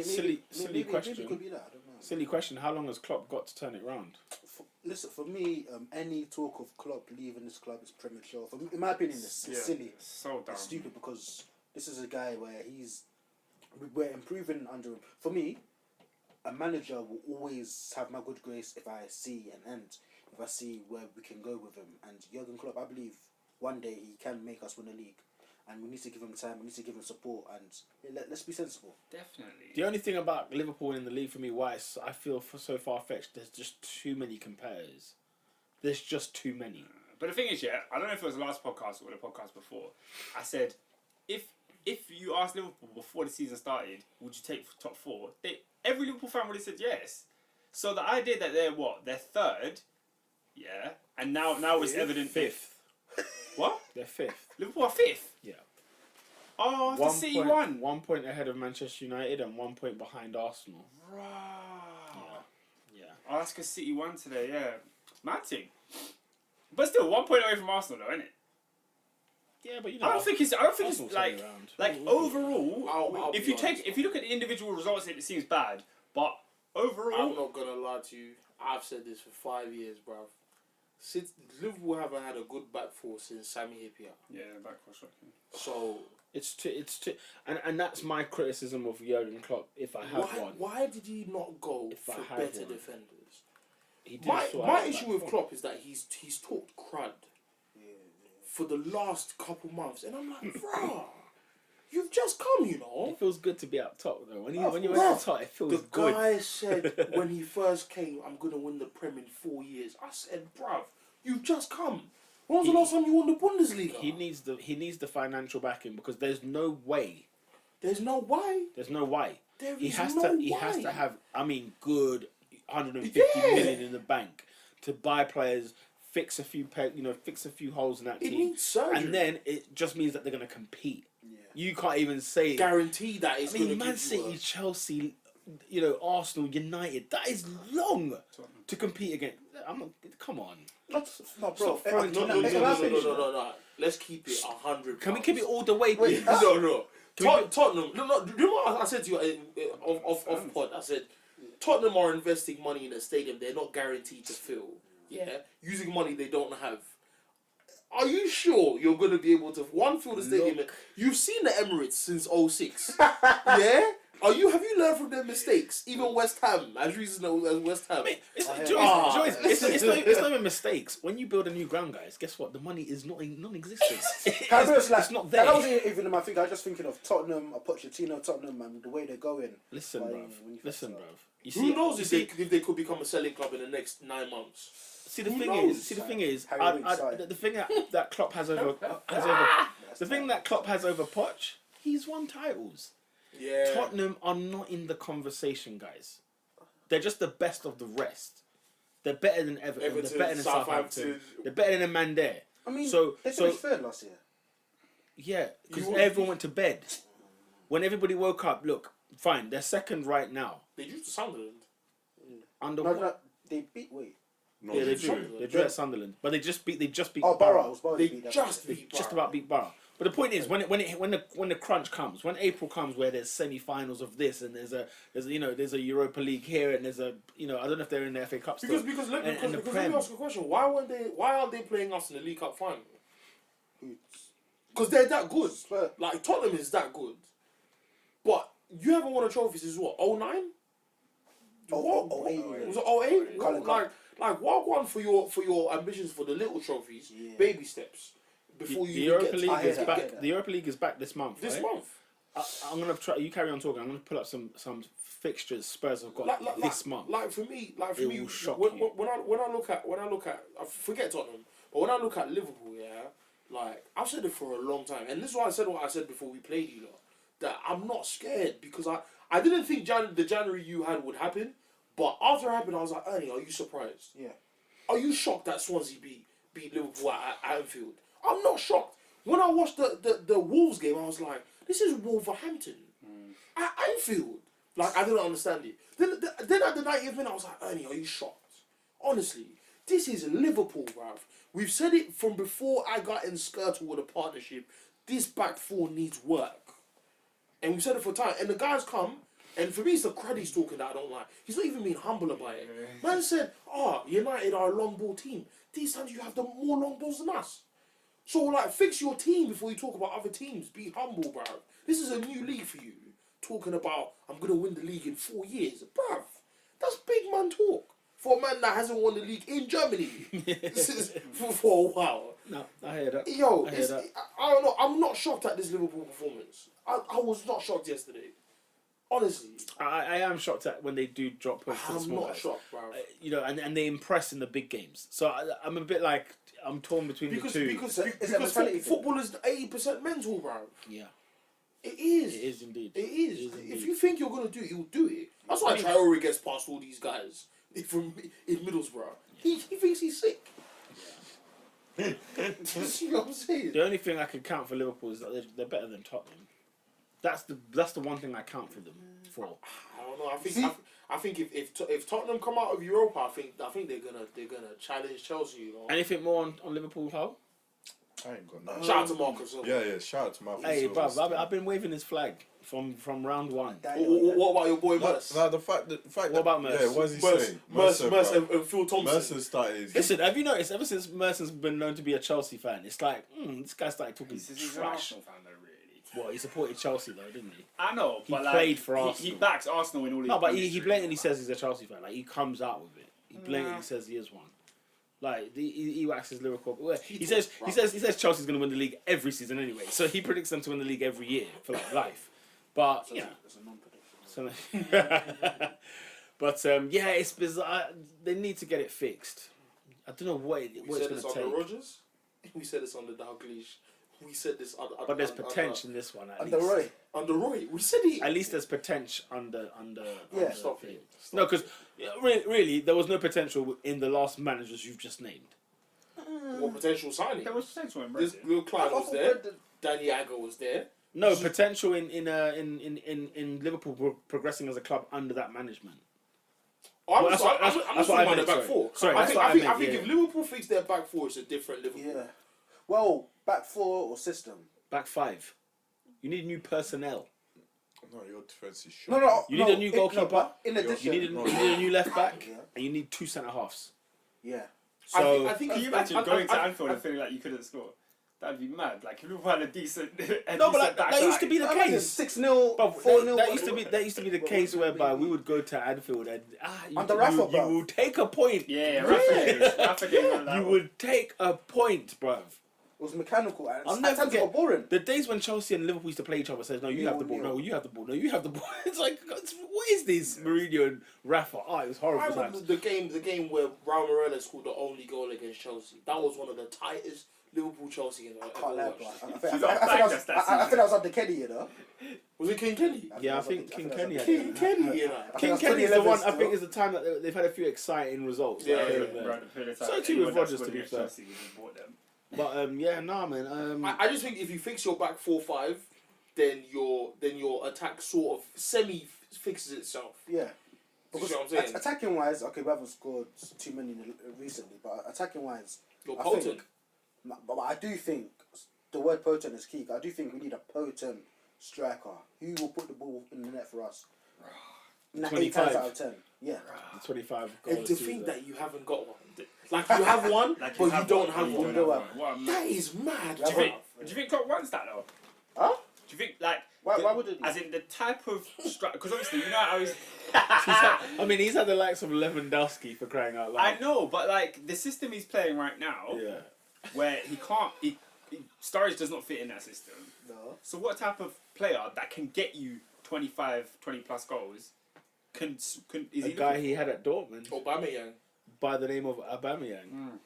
Silly maybe question. it could be that. I don't know. Silly question. How long has Klopp got to turn it round? Listen, for me, any talk of Klopp leaving this club is premature. For me, in my opinion, it's silly. So dumb. It's stupid because this is a guy where we're improving under him. For me, a manager will always have my good grace if I see an end, if I see where we can go with him. And Jurgen Klopp, I believe one day he can make us win a league. And we need to give him time, we need to give him support, and let's be sensible. Definitely. The only thing about Liverpool in the league for me, why I feel so far-fetched, there's just too many competitors. There's just too many. But the thing is, I don't know if it was the last podcast or the podcast before, I said, if you asked Liverpool before the season started, would you take top four? Every Liverpool fan would have said yes. So the idea that they're third, and now it's evident. Fifth. What? They're fifth. Liverpool are fifth? Yeah. Oh, after City won. 1 point ahead of Manchester United and 1 point behind Arsenal. Right. Yeah. Oh, that's because City won today, yeah. Mad thing. But still, 1 point away from Arsenal though, isn't it? Yeah, but I don't think it's Arsenal like turn around. like overall. I'll if be you honest. if you look at the individual results, it seems bad. But overall, I'm not gonna lie to you. I've said this for 5 years, bruv. Since Liverpool haven't had a good back four since Sammy Hippier. yeah, back was shocking. So It's too, and that's my criticism of Jurgen Klopp. If I have one, why did he not go If I for have better one. defenders? he did My sort out issue that with front. Klopp is that he's talked crud for the last couple months, and I'm like, bruh, you've just come, you know. It feels good to be up top though. When you're Bruv, up top, it feels The good. guy said when he first came, I'm gonna win the Prem in 4 years. I said, bruv, you've just come. When was the last time you won the Bundesliga? He needs the financial backing because there's no way. There's no way. There's no way. There He is has no to. He has way. to have. I mean, good 150 Yeah. million in the bank to buy players, fix a few holes in that It team, needs surgery. and then it just means that they're going to compete. Yeah. You can't even say. Guarantee that it's I gonna mean, Man give you City, Chelsea, Arsenal, United. That is long to compete against. Come on. No, bro. Stop throwing No. Let's keep it 100. Can we keep it all the way? Wait, please? No. Tottenham. No. Do you know what I said to you off pod? I said Tottenham are investing money in a stadium they're not guaranteed to fill. Yeah, using money they don't have. Are you sure you're going to be able to fill the stadium? You've seen the Emirates since 06. Yeah. Have you learned from their mistakes? Even West Ham, as reasonable as West Ham. It's not even mistakes. When you build a new ground, guys, guess what? The money is non-existent. It's not there. That wasn't even in my thing. I was just thinking of Tottenham, Pochettino, Tottenham, man, the way they're going. Listen, bruv. Who knows if they could become a selling club in the next 9 months? The thing is, that Klopp has over the thing that Klopp has over Poch, he's won titles. Yeah. Tottenham are not in the conversation, guys. They're just the best of the rest. They're better than Everton. They're better than Southampton. They're better than Mandare. I mean, they finished third last year. Yeah, because everyone went to bed. When everybody woke up, look, fine, they're second right now. They drew to Sunderland. They beat. Wait. No, Yeah, they drew. They drew at Sunderland, but they just beat. Oh, Borough. They just about beat Borough. But the point is, when the crunch comes, when April comes, where there's semi-finals of this, and there's a Europa League here, and there's I don't know if they're in the FA Cup still. Because let me ask you a question. Why aren't they playing us in the League Cup final? Because they're that good. Like Tottenham is that good, but you haven't won a trophy since what? 09? Oh, 08. Was it 08? Like walk on for your ambitions for the little trophies, baby steps. Before The you Europa League is get back. The Europa League is back this month. this right? month. I'm gonna try. You carry on talking. I'm gonna pull up some fixtures Spurs have got this month. Like for me, will shock when you. I look at I forget Tottenham, but when I look at Liverpool, like I've said it for a long time, and this is why I said what I said before we played you lot, that I'm not scared because I didn't think the January you had would happen, but after it happened, I was like, Ernie, are you surprised? Yeah. Are you shocked that Swansea beat Liverpool at Anfield? I'm not shocked. When I watched the Wolves game, I was like, this is Wolverhampton. At Anfield. Like, I didn't understand it. Then at the 90th minute, I was like, Ernie, are you shocked? Honestly, this is Liverpool, bruv. We've said it from before I got in Skirtle with a partnership. This back four needs work. And we've said it for time. And the guys come, and for me, it's the crud he's talking that I don't like. He's not even being humble about it. Man said, United are a long ball team. These times you have the more long balls than us. So, like, fix your team before you talk about other teams. Be humble, bruv. This is a new league for you. Talking about, I'm going to win the league in 4 years. Bruv, that's big man talk. For a man that hasn't won the league in Germany. This is for a while. No, I hear that. Yo, I don't know. I'm not shocked at this Liverpool performance. I was not shocked yesterday. Honestly. I am shocked at when they do drop points. I'm not shocked, bruv. And they impress in the big games. So I'm a bit like, I'm torn between the two. Because football is 80% mental, bro. Yeah. It is. It is indeed. It is. If you think you're going to do it, you'll do it. That's why Traore gets past all these guys in Middlesbrough. He thinks he's sick. Yeah. You know what I'm saying? The only thing I can count for Liverpool is that they're better than Tottenham. That's the one thing I count for them for. I don't know. I think if Tottenham come out of Europa, I think they're gonna challenge Chelsea. You know. Anything more on Liverpool, Hull? I ain't got nothing. Shout out to Marcus. Yeah, shout out to Marcus. Hey, bruv, I've been waving his flag from round one. What about your boy Merce? No, the fact. What about Merce? Yeah, what's he saying? Merce and Phil Thompson. Mercer started. Listen, have you noticed? Ever since Merson's been known to be a Chelsea fan, it's like this guy started talking He's an trash. Arsenal fan though, really. Well, he supported Chelsea though, didn't he? I know, He but played for he Arsenal. backs Arsenal in all his. No, but he blatantly says he's a Chelsea fan. Like he comes out with it. He blatantly says he is one. Like he waxes lyrical. Well, he says Chelsea's going to win the league every season anyway. So he predicts them to win the league every year for like life. But yeah, it's a non-prediction. but yeah, it's bizarre. They need to get it fixed. I don't know what it's going to take. We said this on the Rodgers. We said this on the Dalglish. We said this on. But there's potential in this one. Under Roy. Under Roy. We said it. At least there's potential under. Yeah. Stop it. No, because really, there was no potential in the last managers you've just named. What potential signing? There was potential in This Reddit. Will Klein was there. Danny Agger was there. No, potential in Liverpool progressing as a club under that management. I'm Well, just that's talking what I about the meant, back sorry. four. Sorry, I that's think, what I I think, meant, I think yeah. if Liverpool fix their back four, it's a different Liverpool. Yeah. Well, back four or system. Back five. You need new personnel. No, your defense is shit. No. You need a new goalkeeper. But in addition, You need a new left back, Yeah. and you need 2 centre halves. Yeah. So I think Can you imagine going to Anfield and feeling like you couldn't score? That'd be mad. Like if Liverpool had a decent, no, but that used to be the case. 6-0, But 4-0. that used to be the case whereby we would go to Anfield and Under Rafa, you bruv. will take a point. Yeah, Rafa game on that You one. would take a point, bruv. It was mechanical. And I'll at never times it forget got boring. the days when Chelsea and Liverpool used to play each other. Says no, you have the ball. No, you have the ball. No, you have the ball. It's like, what is this, Mourinho and Rafa? Oh, it was I horrible. remember times. the game where Raul Morales scored the only goal against Chelsea. That was one of the tightest Liverpool Chelsea games I've Can't ever lie, watched. bro. You got banged us that I think that was under Kenny, you know. Was it King Kenny? Yeah, I think King Kenny. King Kenny, you know. King Kenny is the one. I think is the time that they've had a few exciting results. Yeah, like, yeah, here and there. So too with Rodgers, to be fair. But yeah, nah, man. I just think if you fix your back 4-5, then your attack sort of semi fixes itself. Yeah. You Because see what I'm saying? attacking wise, okay, we haven't scored too many recently, but attacking wise, You're I potent. think, but I do think the word potent is key. I do think we need a potent striker who will put the ball in the net for us. 8 times 25. out of 10. Yeah. The 25 And goals. to think that you haven't got one. Like you have one, but you don't have one. What a That is mad. Do you think? Do you think Klopp wants that though? Huh? Do you think like? Why would it? As in the type of because obviously you know how he's. I mean, he's had the likes of Lewandowski for crying out loud. I know, but like the system he's playing right now, Yeah. where he can't, Sturridge does not fit in that system. No. So what type of player that can get you 25, 20 plus goals is A he guy he had at Dortmund Aubameyang. by the name of Aubameyang.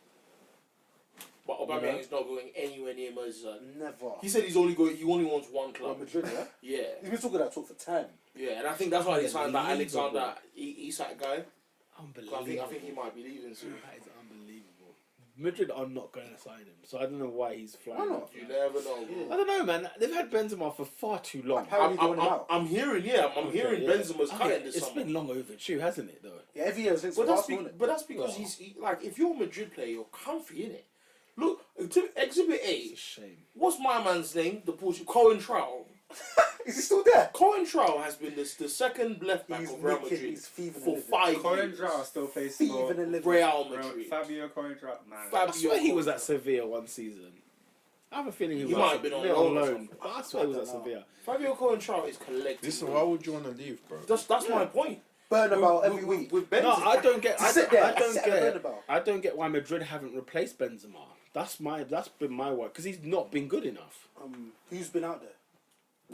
But Aubameyang Yeah. is not going anywhere near Merseyside. Never. He said he only wants one Well, club. Madrid, yeah? Yeah, He's been talking that talk for time. yeah, and I think that's why they signed that Unbelievable. Alexander Isak guy. Unbelievable. I think he might be leaving soon. That is unbelievable. Madrid are not going to sign him, so I don't know why he's flying. Why not? off, You man. never know. Bro. I don't know, man. They've had Benzema for far too long. Apparently they want him out. I'm hearing, I'm hearing yeah. Benzema's cutting this It's summer. been long overdue, hasn't it, though? Yeah, every year it's But that's, Arsenal, innit? but that's because Well. like, if you're a Madrid player, you're comfy, innit? Look, to Exhibit A, It's a shame. what's my man's name? The Portuguese, Cohen Trowell. Is he still there? Cohen Trowell has been the second left back He's of Real wicked, Madrid he's thieving for and living. 5 Colin years. Draw still plays for Thieving and living. Real Madrid. Fabio Colin Draw, man. I swear he was at Sevilla one season. I have a feeling he He was might have been on loan or something. But I swear he was at I don't know. Sevilla. Fabio Cohen Trowell is collective. Listen, why would you want to leave, bro? That's my point. Burn about every week. With Benzema. No, I don't get. To I sit there, I don't sit at the get. Bernabeu. I don't get why Madrid haven't replaced Benzema. That's been my work because he's not been good enough. Who's been out there?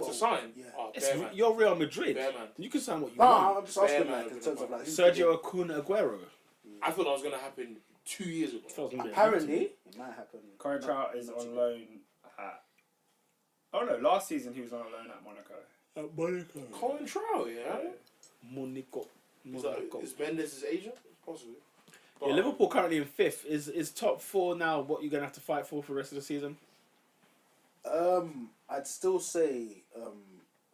to sign. Yeah. Oh, It's, Bear man. you're Real Madrid. Bear man. You can sign what you No, want. I'm just asking Bear like man in terms of like who's Sergio Kun Aguero. I thought that was gonna happen 2 years ago. That was gonna be a apparently it might happen. Colin Draw is on loan at. Oh no! Last season he was on loan at Monaco. Monaco. Colin Trowell, yeah. Monaco. Is Mendes his agent? Possibly. Yeah, Liverpool currently in fifth. Is top four now what you're gonna have to fight for the rest of the season? I'd still say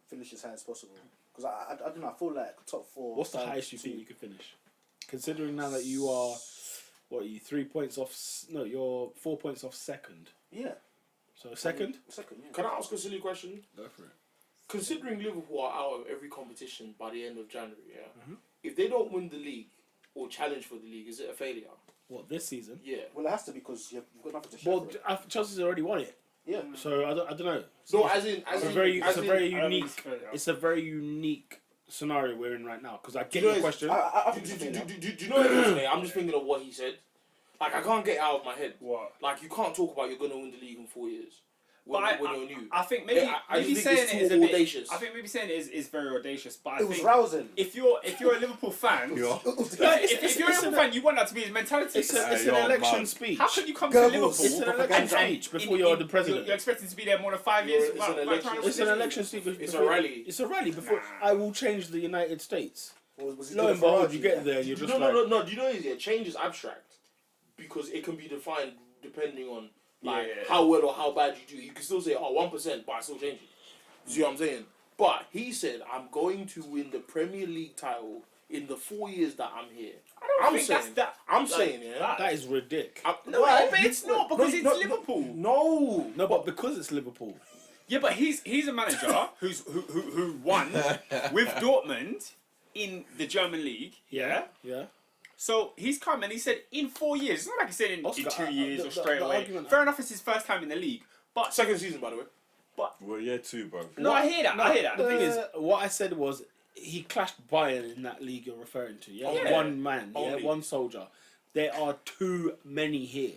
finish as high as possible because I don't know. I feel like top four. What's the five, highest you two. think you could finish? Considering now that you are, what are you 3 points off? No, you're 4 points off second. Yeah, So second. second. Yeah. Can I ask a silly question? Go for it. Considering Liverpool are out of every competition by the end of January, yeah. Mhm. If they don't win the league or challenge for the league, is it a failure? What this season? Yeah. Well, it has to because you've got nothing to show Well, for it. Chelsea's already won it. Yeah. So I don't know. No, as in, It's a very I don't think unique. it's fair. It's a very unique scenario we're in right now because I get Do you know your it's- question. I Do, think do, it's do, a failure. do you know what it is, mate? I'm just thinking of what he said. Like, I can't get it out of my head. What? Like, you can't talk about you're going to win the league in 4 years when, But when you're new. I think maybe Yeah, I maybe just think saying it's it is too a bit audacious. I think maybe saying it is very audacious. But I It was think rousing. if you're a Liverpool fan, Yeah. if you're a Liverpool fan, you want that to be his mentality. It's an yo, election man. speech. How can you come Goebbels. to Liverpool? It's an election speech before you're the president. You're expecting to be there more than 5 years. It's an election. It's an election speech. It's before- a rally. It's a rally before I will change the United States. Was he Lo doing and behold, Farage, you get yeah? there and you're just No, like, no. Do you know what it is? Yeah, change is abstract because it can be defined depending on like Yeah. how well or how bad you do. You can still say, 1%, but I still change it. See what I'm saying? But he said, I'm going to win the Premier League title in the 4 years that I'm here. I'm saying, That is ridiculous. No, but it's not because it's Liverpool. No, But because it's Liverpool. Yeah, but he's a manager who won with Dortmund in the German league. Yeah. Yeah. So he's come and he said in 4 years. It's not like he said in Oscar, 2 years or straight the away. argument- Fair enough, it's his first time in the league. But second season, by the way. Well, yeah, too, bro. no, I hear that. I hear that. The thing is, what I said was he clashed Bayern in that league you're referring to. Yeah, Yeah. one man. Yeah, Only. one soldier. There are too many here.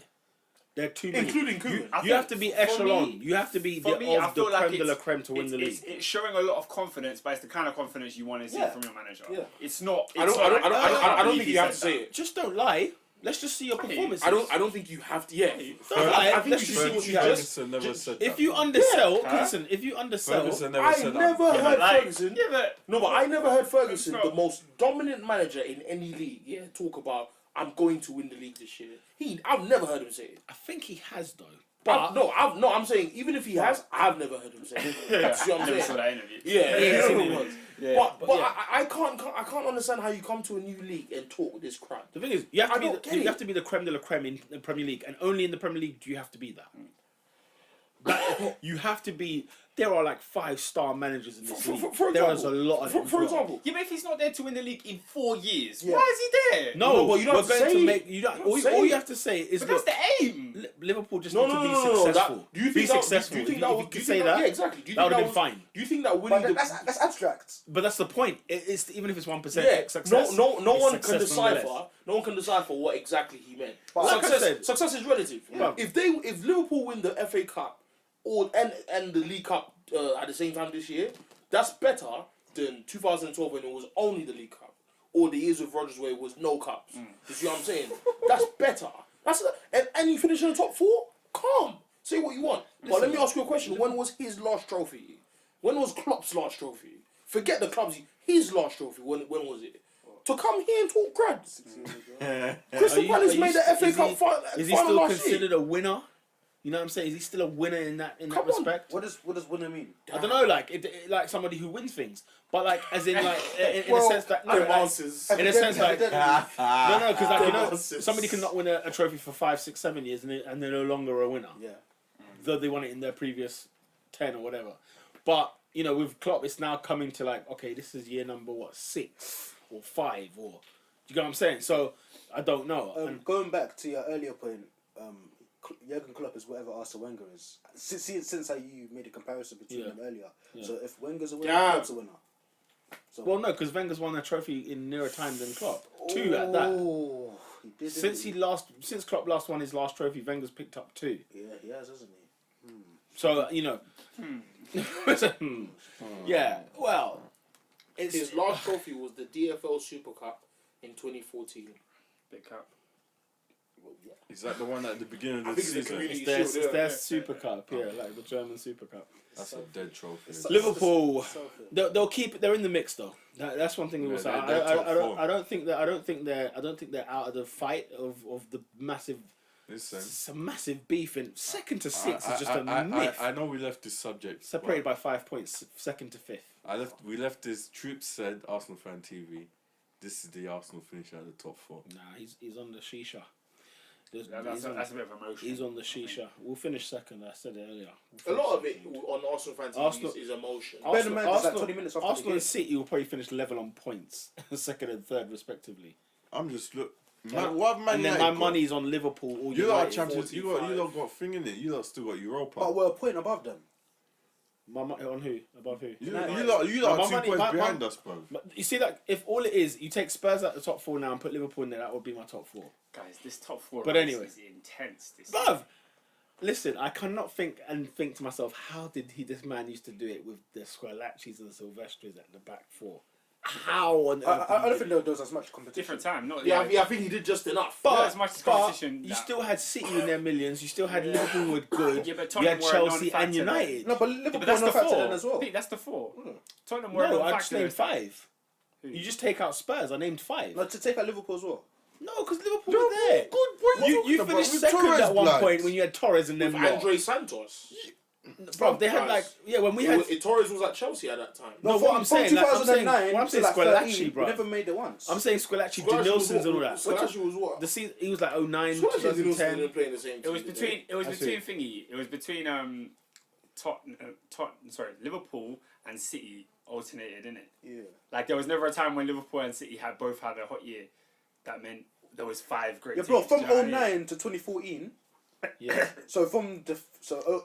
There are too many, Including Koeman. You have to be For echelon. me- you have to be For me, I of the feel like creme de la creme to win the league. It's showing a lot of confidence, but it's the kind of confidence you want to see Yeah. from your manager. Yeah. It's not. I don't believe think he you have said to say that. it. Just don't lie. Let's just see your performance. I don't think you have to. Yeah. Don't lie. I think Let's you just see should what see you what have. Ferguson never said that. If you undersell, Huh? listen. If you undersell, Ferguson never I said never that. heard Like, Ferguson. yeah, but No, but I never heard Ferguson, That's not- the most dominant manager in any league, talk about I'm going to win the league this year. I've never heard him say it. I think he has though. But I'm saying even if he has, I've never heard him say it. See what I'm never saw saying? that interview. Yeah, Yeah, yeah, seen it. yeah. Yeah. But yeah. I can't understand how you come to a new league and talk this crap. the thing is, you have to I be don't the, get you it. have to be the creme de la creme in the Premier League, and only in the Premier League do you have to be that. You have to be. There are like 5-star managers in this league. For There is example, a lot of them. For example, Yeah, but if he's not there to win the league in 4 years, Yeah. why is he there? No, No, but you don't we're have to going say to it. make. You don't. You don't All, say all it. you have to say is But that's look, the aim. Liverpool just no, need no, to be no, no, no. successful. Do you Be think that? successful. Do you think If that? you would- could do say you think that, Yeah, exactly. Do you that think would have was- been fine. Do you think that But winning the that's abstract. But that's the point. It's even if it's 1% Yeah, success. no it's one can success nonetheless. decipher. No one can decipher what exactly he meant. But like I said- Success is relative. Yeah. If Liverpool win the FA Cup and the League Cup at the same time this year, that's better than 2012 when it was only the League Cup, or the years with Rodgers where it was no cups. You see what I'm saying? That's better. And you finish in the top 4. Calm. Say what you want. But let me ask you a question. When was his last trophy? When was Klopp's last trophy? Forget the clubs. His last trophy. When was it? To come here and talk crap. Crystal Palace made the FA Cup final Is he still last year. considered a winner? You know what I'm saying? Is he still a winner in that Come on. respect? What does winner mean? I don't know, like somebody who wins things, but like as in like in Well, a sense that no, Them like, answers. in a sense like no, because like you know nonsense. somebody can not win a trophy for 5, 6, 7 years and they're no longer a winner, Yeah. though they won it in their previous 10 or whatever. But you know, with Klopp, it's now coming to like, okay, this is year number 6 or 5 or do you get what I'm saying? So I don't know. And Going back to your earlier point, Jurgen Klopp is whatever Arsene Wenger is. Since how you made a comparison between Yeah. them earlier. Yeah. So if Wenger's a winner, Yeah. Klopp's a winner. So, well, no, because Wenger's won a trophy in nearer time than Klopp. 2 at that. Oh, he did. Since Klopp last won his last trophy, Wenger's picked up 2. Yeah, he has, hasn't he? So you know, yeah. Well, it's His last trophy was the DFL Super Cup in 2014. Big cup. Is that the one at the beginning of I the think it's the season? community their, shield. it's their Yeah. Super Cup, yeah, like the German Super Cup. That's a dead trophy. Liverpool, Self-it. they'll keep it. They're in the mix though. That's one thing we will Yeah, say. they're top four. I don't think they're out of the fight of the massive. Listen, It's a massive beef, and 2nd to 6th is just a myth. I know we left this subject. Separated by 5 points, 2nd to 5th. We left this. Troops said Arsenal fan TV. This is the Arsenal finish at the top 4. Nah, he's on the shisha. That's a bit of emotion. He's on the shisha. We'll finish 2nd. I said it earlier. A lot of it on Arsenal fans Arsenal- is emotion. Bear in mind, it's like 20 minutes after the Arsenal game. and City will probably finish level on points, 2nd and 3rd respectively. I'm just what Man And then United my got? money's on Liverpool. Or You lot are United. champions. You 45. lot got thing in it. You lot still got Europa. But we're a point above them. On who? Above who? you My lot are 2 money- points my- behind us, bro. But you see that if all it is, you take Spurs at the top 4 now and put Liverpool in there, that would be my top 4. Guys, this top 4 But race anyway. is intense. This Bruv, listen, I cannot think to myself, how did this man used to do it with the Squalachis and the Silvestris at the back 4? How on earth? I don't think there was as much competition. different time. Not Yeah, I think he did just enough. Not But, as much as but competition. you that- still had City in their millions. You still had Liverpool with good. Yeah, but you had Tottenham were a Chelsea non-factor and United. No, but Liverpool but that's are the not factored 4. in as well. Pete, that's the 4. Tottenham were No, a I just non-factor. named 5. Who? You just take out Spurs. I named 5. No, to take out Liverpool as well. No, because Liverpool were there. Good boy. You finished 2nd at one point when you had Torres and them With lot. Andre Santos. Bro, they had like when we had. Torres was at Chelsea at that time. No, from, what I'm saying, from like, 2009 what I'm saying, to like Squillaci, 13, bro. we never made it once. I'm saying Squillaci, Squillaci Nilsson's and all that. Squillaci was what? The season, he was like 09, Squillaci and Nilsson 2010. didn't play in the same team. It was between Thingy. Liverpool and City alternated, didn't it? Yeah. Like there was never a time when Liverpool and City both had a hot year. That meant there was 5 great Yeah, teams. bro, from do you know what I mean? 09 to 2014, Yeah, so from the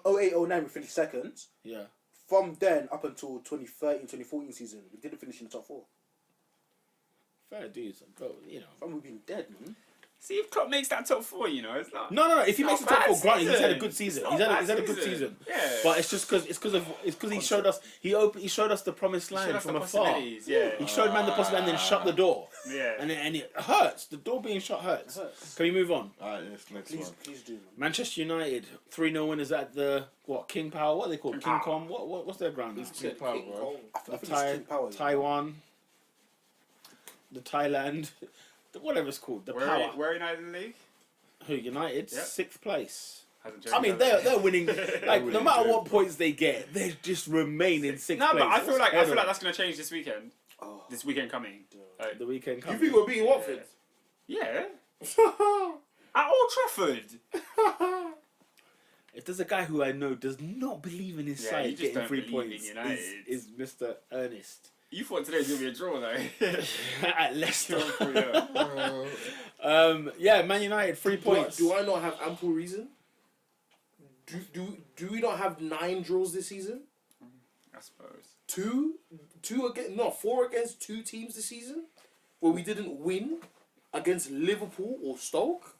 08, 09 we finished second. yeah. From then up until 2013, 2014 season, we didn't finish in the top 4. Fair dues, bro. You know. Fam, we've been dead, man. See if Klopp makes that top 4, you know, it's not. No. If he Not makes the top bad 4, granted, he's had a season. good season. It's He's not had a bad good season. season. Yeah. But it's because he showed us he showed us the promised land from afar. Yeah. He showed man the possibility and then shut the door. Yeah. And it hurts. The door being shut hurts. It hurts. Can we move on? Alright, next one. Please do, man. Manchester United 3-0 winners at the King Power. What are they called? King King Power. Com. What's their ground? King Power, bro. I think it's Thai- King Power. Taiwan. The Thailand. Whatever it's called. The Power. Where United in the league? Who United? Yep. 6th place. Hasn't I mean, changed, has it? they're winning. Like no matter what points they get, they just remain in 6th No, place. but I feel like What's that's gonna change this weekend. Oh. This weekend coming. Like, the weekend You coming. think we're beating Watford? yeah. At Old Trafford. If there's a guy who I know does not believe in his Yeah, side you just getting don't 3 believe in points, United. is Mr. Ernest You thought today was gonna be a draw, though. at Leicester. Yeah. Yeah, Man United 3 points. Do I not have ample reason? Do we not have 9 draws this season? I suppose. 4 against 2 teams this season, where we didn't win against Liverpool or Stoke,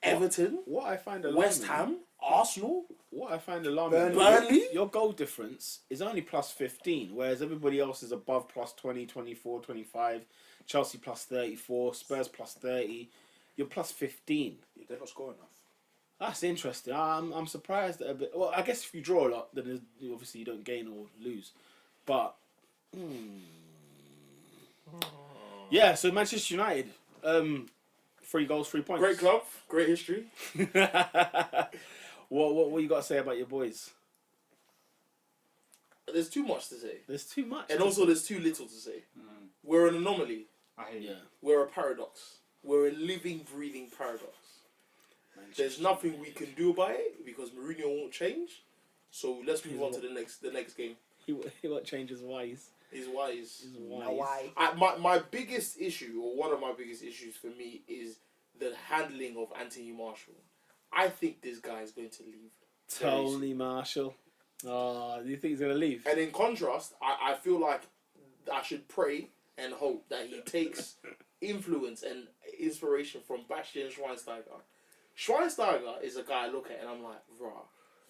Everton, What I find alarming, West Ham, Arsenal. What I find alarming, Burnley? your goal difference is only plus 15, whereas everybody else is above plus 20, 24, 25. Chelsea plus 34, Spurs plus 30. You're plus 15. Yeah, they're not scoring enough. That's interesting. I'm surprised at a bit. Well, I guess if you draw a lot, then obviously you don't gain or lose. But yeah, so Manchester United, 3 goals, 3 points. Great club, great history. What you got to say about your boys? There's too much to say. There's too much. And also there's too little to say. We're an anomaly. I hate Yeah. you. We're a paradox. We're a living, breathing paradox. There's nothing we can do about it because Mourinho won't change. So let's move on to the next game. He won't change his ways. He's wise. He's wise. My biggest issue, or one of my biggest issues for me, is the handling of Anthony Martial. I think this guy is going to leave. Tony Marshall. Oh, do you think he's going to leave? And in contrast, I feel like I should pray and hope that he takes influence and inspiration from Bastian Schweinsteiger. Schweinsteiger is a guy I look at and I'm like, rah,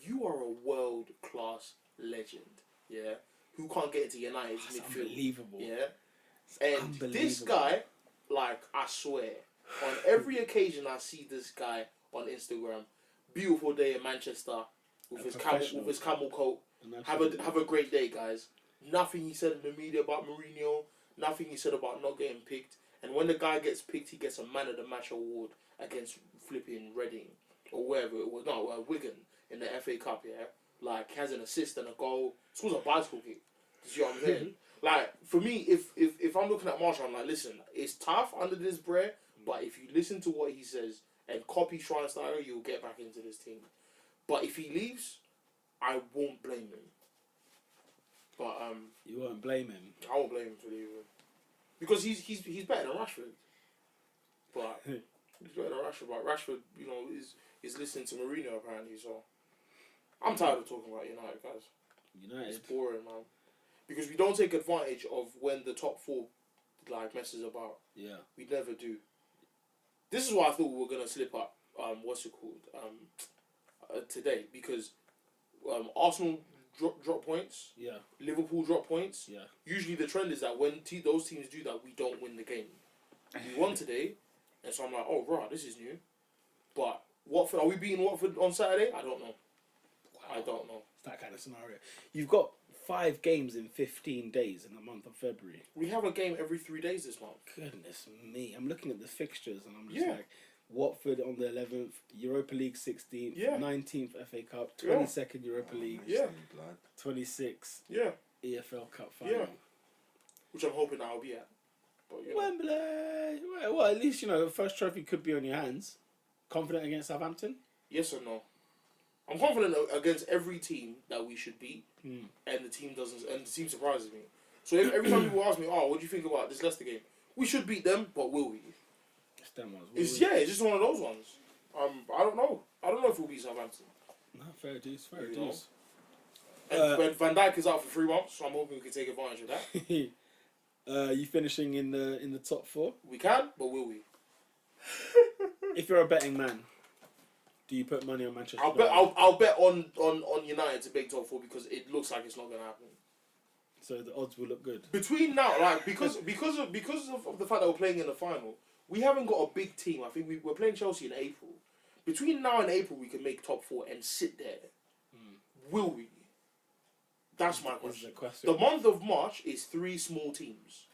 you are a world-class legend, yeah, who can't get into United's That's midfield. unbelievable. Yeah. And this Unbelievable. guy, like, I swear, on every occasion I see this guy on Instagram, beautiful day in Manchester, with his camel coat. Have a great day, guys. Nothing he said in the media about Mourinho, nothing he said about not getting picked. And when the guy gets picked, he gets a Man of the Match award against flipping Reading or wherever it was. No, Wigan in the FA Cup, yeah? Like, has an assist and a goal. Scores a bicycle kick. You see what I'm saying? Like, for me, if I'm looking at Marshall, I'm like, listen, it's tough under this bread, but if you listen to what he says and copy Schweinsteiger, you'll get back into this team. But if he leaves, I won't blame him. But You won't blame him. I won't blame him for leaving because he's better than Rashford. But he's better than Rashford. But Rashford, you know, is listening to Mourinho apparently. So I'm tired of talking about United, guys. United. It's boring, man. Because we don't take advantage of when the top 4 like messes about. Yeah. We never do. This is why I thought we were gonna slip up. What's it called? Today because Arsenal drop points. Yeah. Liverpool drop points. Yeah. Usually the trend is that when those teams do that, we don't win the game. We won today, and so I'm like, oh, rah, this is new. But Watford, are we beating Watford on Saturday? I don't know. I don't know. It's that kind of scenario. You've got 5 games in 15 days in the month of February. We have a game every 3 days this month. Goodness me. I'm looking at the fixtures and I'm just Yeah. like, Watford on the 11th, Europa League 16th, Yeah. 19th FA Cup, Yeah. 22nd Europa League, Yeah. 26th Yeah. EFL Cup final. Yeah. Which I'm hoping I'll be at. But, you know. Wembley. Well, at least the first trophy could be on your hands. Confident against Southampton? Yes or no? I'm confident against every team that we should beat, Hmm. and the team doesn't, and the team surprises me. So every time people ask me, "Oh, what do you think about this Leicester game?" We should beat them, but will we? It's them ones. It's just one of those ones. I don't know. I don't know if we'll beat Southampton. No, fair dues, fair You know? dues. And Van Dijk is out for 3 months, so I'm hoping we can take advantage of that. You finishing in the top 4? We can, but will we? If you're a betting man, do you put money on Manchester? I'll bet. I'll bet on United to make top 4 because it looks like it's not going to happen. So the odds will look good. Between now, like because of the fact that we're playing in the final, we haven't got a big team. I think we're playing Chelsea in April. Between now and April, we can make top 4 and sit there. Will we? That's my question. The month of March is 3 small teams.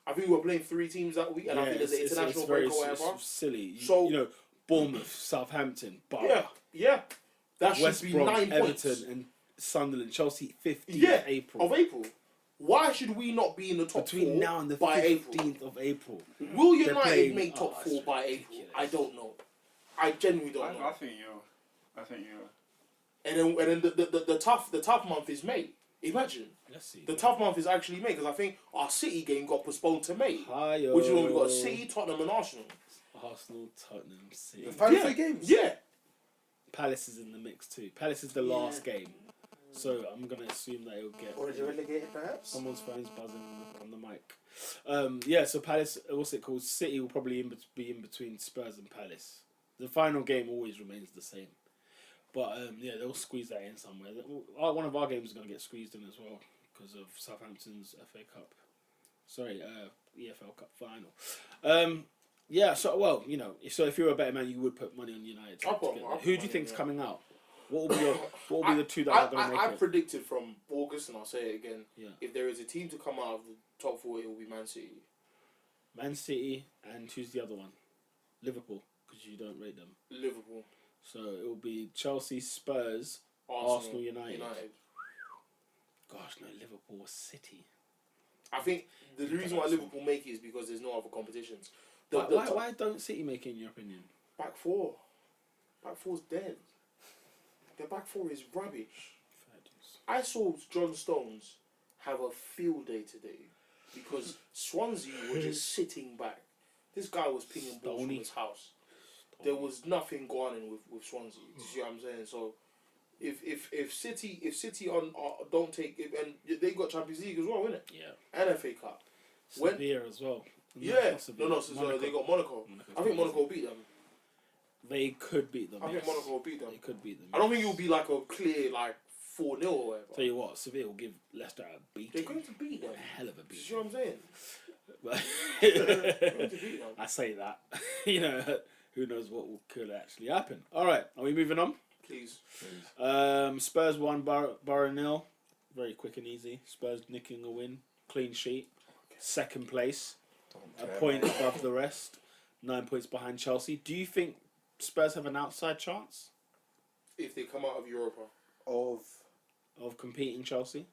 I think we're playing 3 teams that week, and I think there's an international break or whatever. It's silly. So Bournemouth, Southampton, yeah, that West should be Brom, 9 Everton, points. and Sunderland, Chelsea, 15th Of April. Why should we not be in the top 4 Between now and the by 15th April? of April. Will They're United playing- make top 4 it's by April? ridiculous. I don't know. I genuinely don't know. I think you're. And then the tough month is May. Imagine. Let's see. The tough month is actually May because I think our City game got postponed to May, Hi-yo. which is when we got City, Tottenham, and Arsenal. Arsenal, Tottenham, City. The final 3 games. Yeah. Palace is in the mix too. Palace is the last game, so I'm gonna assume that it'll get. Already relegated, perhaps. Someone's phone's buzzing on the mic. So Palace, what's it called? City will probably be in between Spurs and Palace. The final game always remains the same. But they'll squeeze that in somewhere. One of our games is going to get squeezed in as well because of Southampton's FA Cup. Sorry, EFL Cup final. So if you're a better man, you would put money on United. Who do you think's coming out? What will be the 2 that are going to make I it? predicted from August, and I'll say it again. Yeah. If there is a team to come out of the top 4, it will be Man City. Man City, and who's the other one? Liverpool, because you don't rate them. Liverpool. So it will be Chelsea, Spurs, Arsenal, United. Gosh, no, Liverpool or City. I think the reason why Liverpool make it is because there's no other competitions. Why don't City make it, in your opinion? Back 4. Back 4's dead. The back 4 is rubbish. I saw John Stones have a field day today because Swansea were just sitting back. This guy was pinging balls from his house. There was nothing going on with Swansea. Do you see what I'm saying? So, if City don't take it, and they got Champions League as well, innit? Yeah. And FA Cup. Sevilla as well. Yeah. No. So they got Monaco. I think Monaco will beat them. They could beat them. I think Monaco will beat them. They could beat them. I don't think it will be like a clear 4-0 or whatever. Tell you what, Sevilla will give Leicester a beating. They're going to beat them. A hell of a You see beating. what I'm saying? But They're going to beat them. I say that. Who knows what could actually happen. All right, are we moving on? Please. Spurs 1, Borough 0. Very quick and easy. Spurs nicking a win. Clean sheet. Second place. A point above the rest. 9 points behind Chelsea. Do you think Spurs have an outside chance If they come out of Europa. Of competing Chelsea?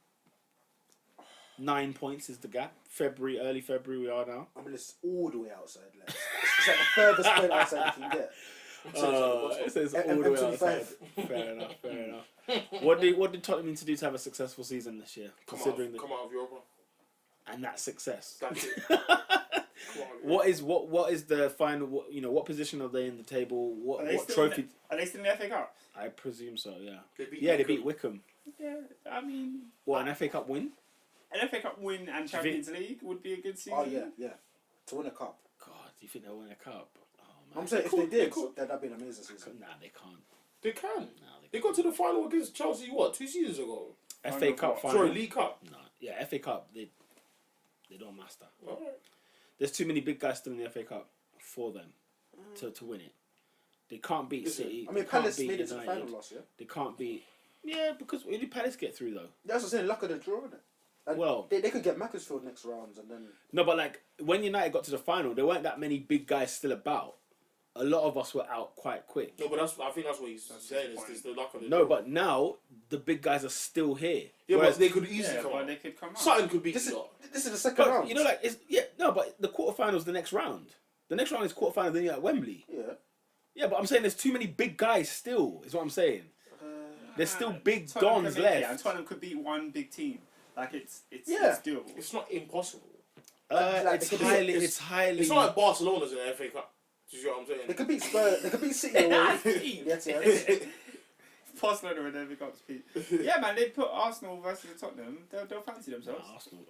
9 points is the gap. Early February we are now. I mean, it's all the way outside. Like, it's like the furthest point outside you can get. It says all the way outside. Fair enough. What did Tottenham need to do to have a successful season this year? Come out of Europa. And that success. That's it. What is the final? What position are they in the table? What trophy? Are they still in the FA Cup? I presume so. Yeah. They They beat Wickham. Yeah, I mean, What, an FA Cup win? an FA Cup win and Champions League would be a good season. Oh yeah. To win a cup. God, do you think they'll win a cup? Oh man. I'm saying if they did, that'd be an amazing season. Nah, they can't. They can. Nah, They got to the final against Chelsea, 2 seasons ago? FA Cup final. Sorry, League Cup. No, yeah, FA Cup. They don't master. Alright. There's too many big guys still in the FA Cup for them to win it. They can't beat City. I mean, they Palace can't beat made it to the United. final last year. They can't beat. Yeah, because where did Palace get through though? That's what I'm saying. Luck of the draw, innit? And Well- they could get Macclesfield next round, and then No, but like when United got to the final, there weren't that many big guys still about. a lot of us were out quite quick. No, but I think that's what he's saying. It's the luck of the No, draw. but now the big guys are still here. Yeah, Whereas- but they could easily Yeah, come but out. they could come out. Something could be This is lot. this is the second but round. you know, like but the quarterfinals the next round. The next round is quarterfinal. Then you're at Wembley. Yeah. Yeah, but I'm saying there's too many big guys still. Is what I'm saying. There's still big Tottenham dons can make it, left. and Tottenham could beat one big team. Like it's Yeah. doable. It's not impossible. Like, It's they could- highly. it's- It's highly. It's not like Barcelona's in the FA Cup. Do you see what I'm They saying? could beat Spurs. They could beat City away. Yes. Barcelona would never got to beat. Yeah, man, they put Arsenal versus Tottenham. They'll fancy Nah, themselves.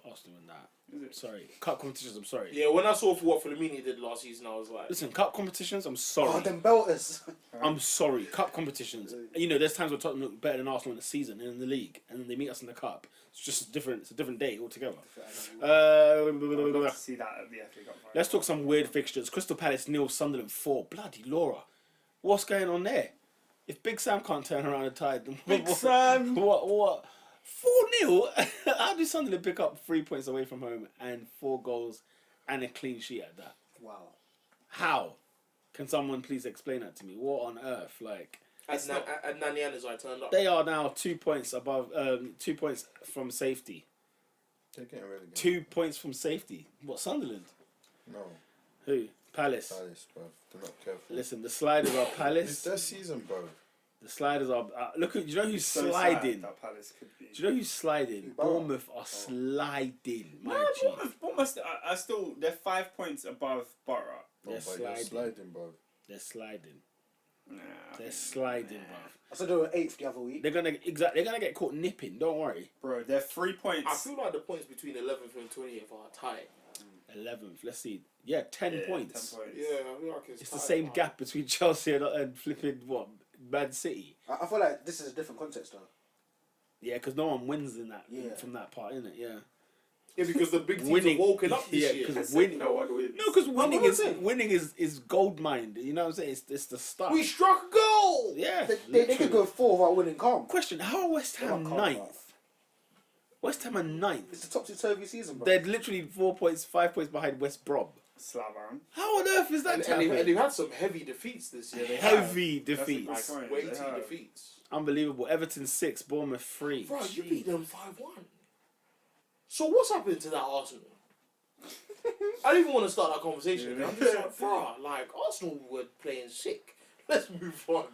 Arsenal and that. Is it? Sorry, cup competitions. I'm sorry. Yeah, when I saw what Firmino did last season, I was like, Listen, cup competitions. I'm Oh, sorry. them belters. I'm sorry. Cup competitions. You know, there's times where Tottenham look better than Arsenal in the season and in the league, and then they meet us in the cup. It's just different. It's a different day altogether. I'd love to see that at the FA Cup. Let's talk some weird fixtures. Crystal Palace 0, Sunderland 4. Bloody Laura, what's going on there? If Big Sam can't turn around the tide, then Big Sam. What? 4-0? How do Sunderland pick up 3 points away from home and 4 goals and a clean sheet at that? Wow. How? Can someone please explain that to me? What on earth? Like, at Naniana's I turned up. they are now 2 points above, 2 points from safety. They're getting relegated. 2 points from safety. What, Sunderland? No, Who? Palace. Palace, bro. They're not careful. Listen, the Sliders are It's Palace. their season, bro. The Sliders are. Look at. Do you know who's So sliding? sad that Palace could be. Do you know who's sliding? Borough. Bournemouth are sliding. No, My G. Bournemouth are still. They're 5 points above Borough. They're But you're sliding. sliding, bro. They're sliding. Nah, They're sliding, bruv. I said they were 8th the other week. They're gonna They're gonna get caught nipping. Don't worry. bro, they're 3 points. I feel like the points between 11th and 20th are tight. 11th. Let's see. Yeah, 10 Yeah, points. 10 points. Yeah, I feel like It's the tight, same man. gap between Chelsea and flipping what Man City. I feel like this is a different context though. Yeah, because no one wins in that Yeah. from that part, innit? Yeah. Yeah, because the big teams Winning. have woken up this Yeah, year. because winning. No one wins. No, because winning what is I'm saying. winning is gold mined. You know what I'm saying? It's the start. We struck a goal! Yeah. They could literally. go 4 without winning calm. Question: how are West They're Ham not calm, ninth? West Ham are It's ninth. the topsy-turvy season, bro. They're literally 4 points, 5 points behind West Brom. Slavan. How on earth is that And happening? they've had some heavy defeats this year. They Heavy have. That's a good defeats. point. Weighty They have. defeats. Unbelievable. Everton 6, Bournemouth 3. Bro, you Jeez. beat them 5-1. So what's happened to that Arsenal? I don't even want to start that conversation. Yeah. I'm just like, bro, like Arsenal were playing sick. Let's move on.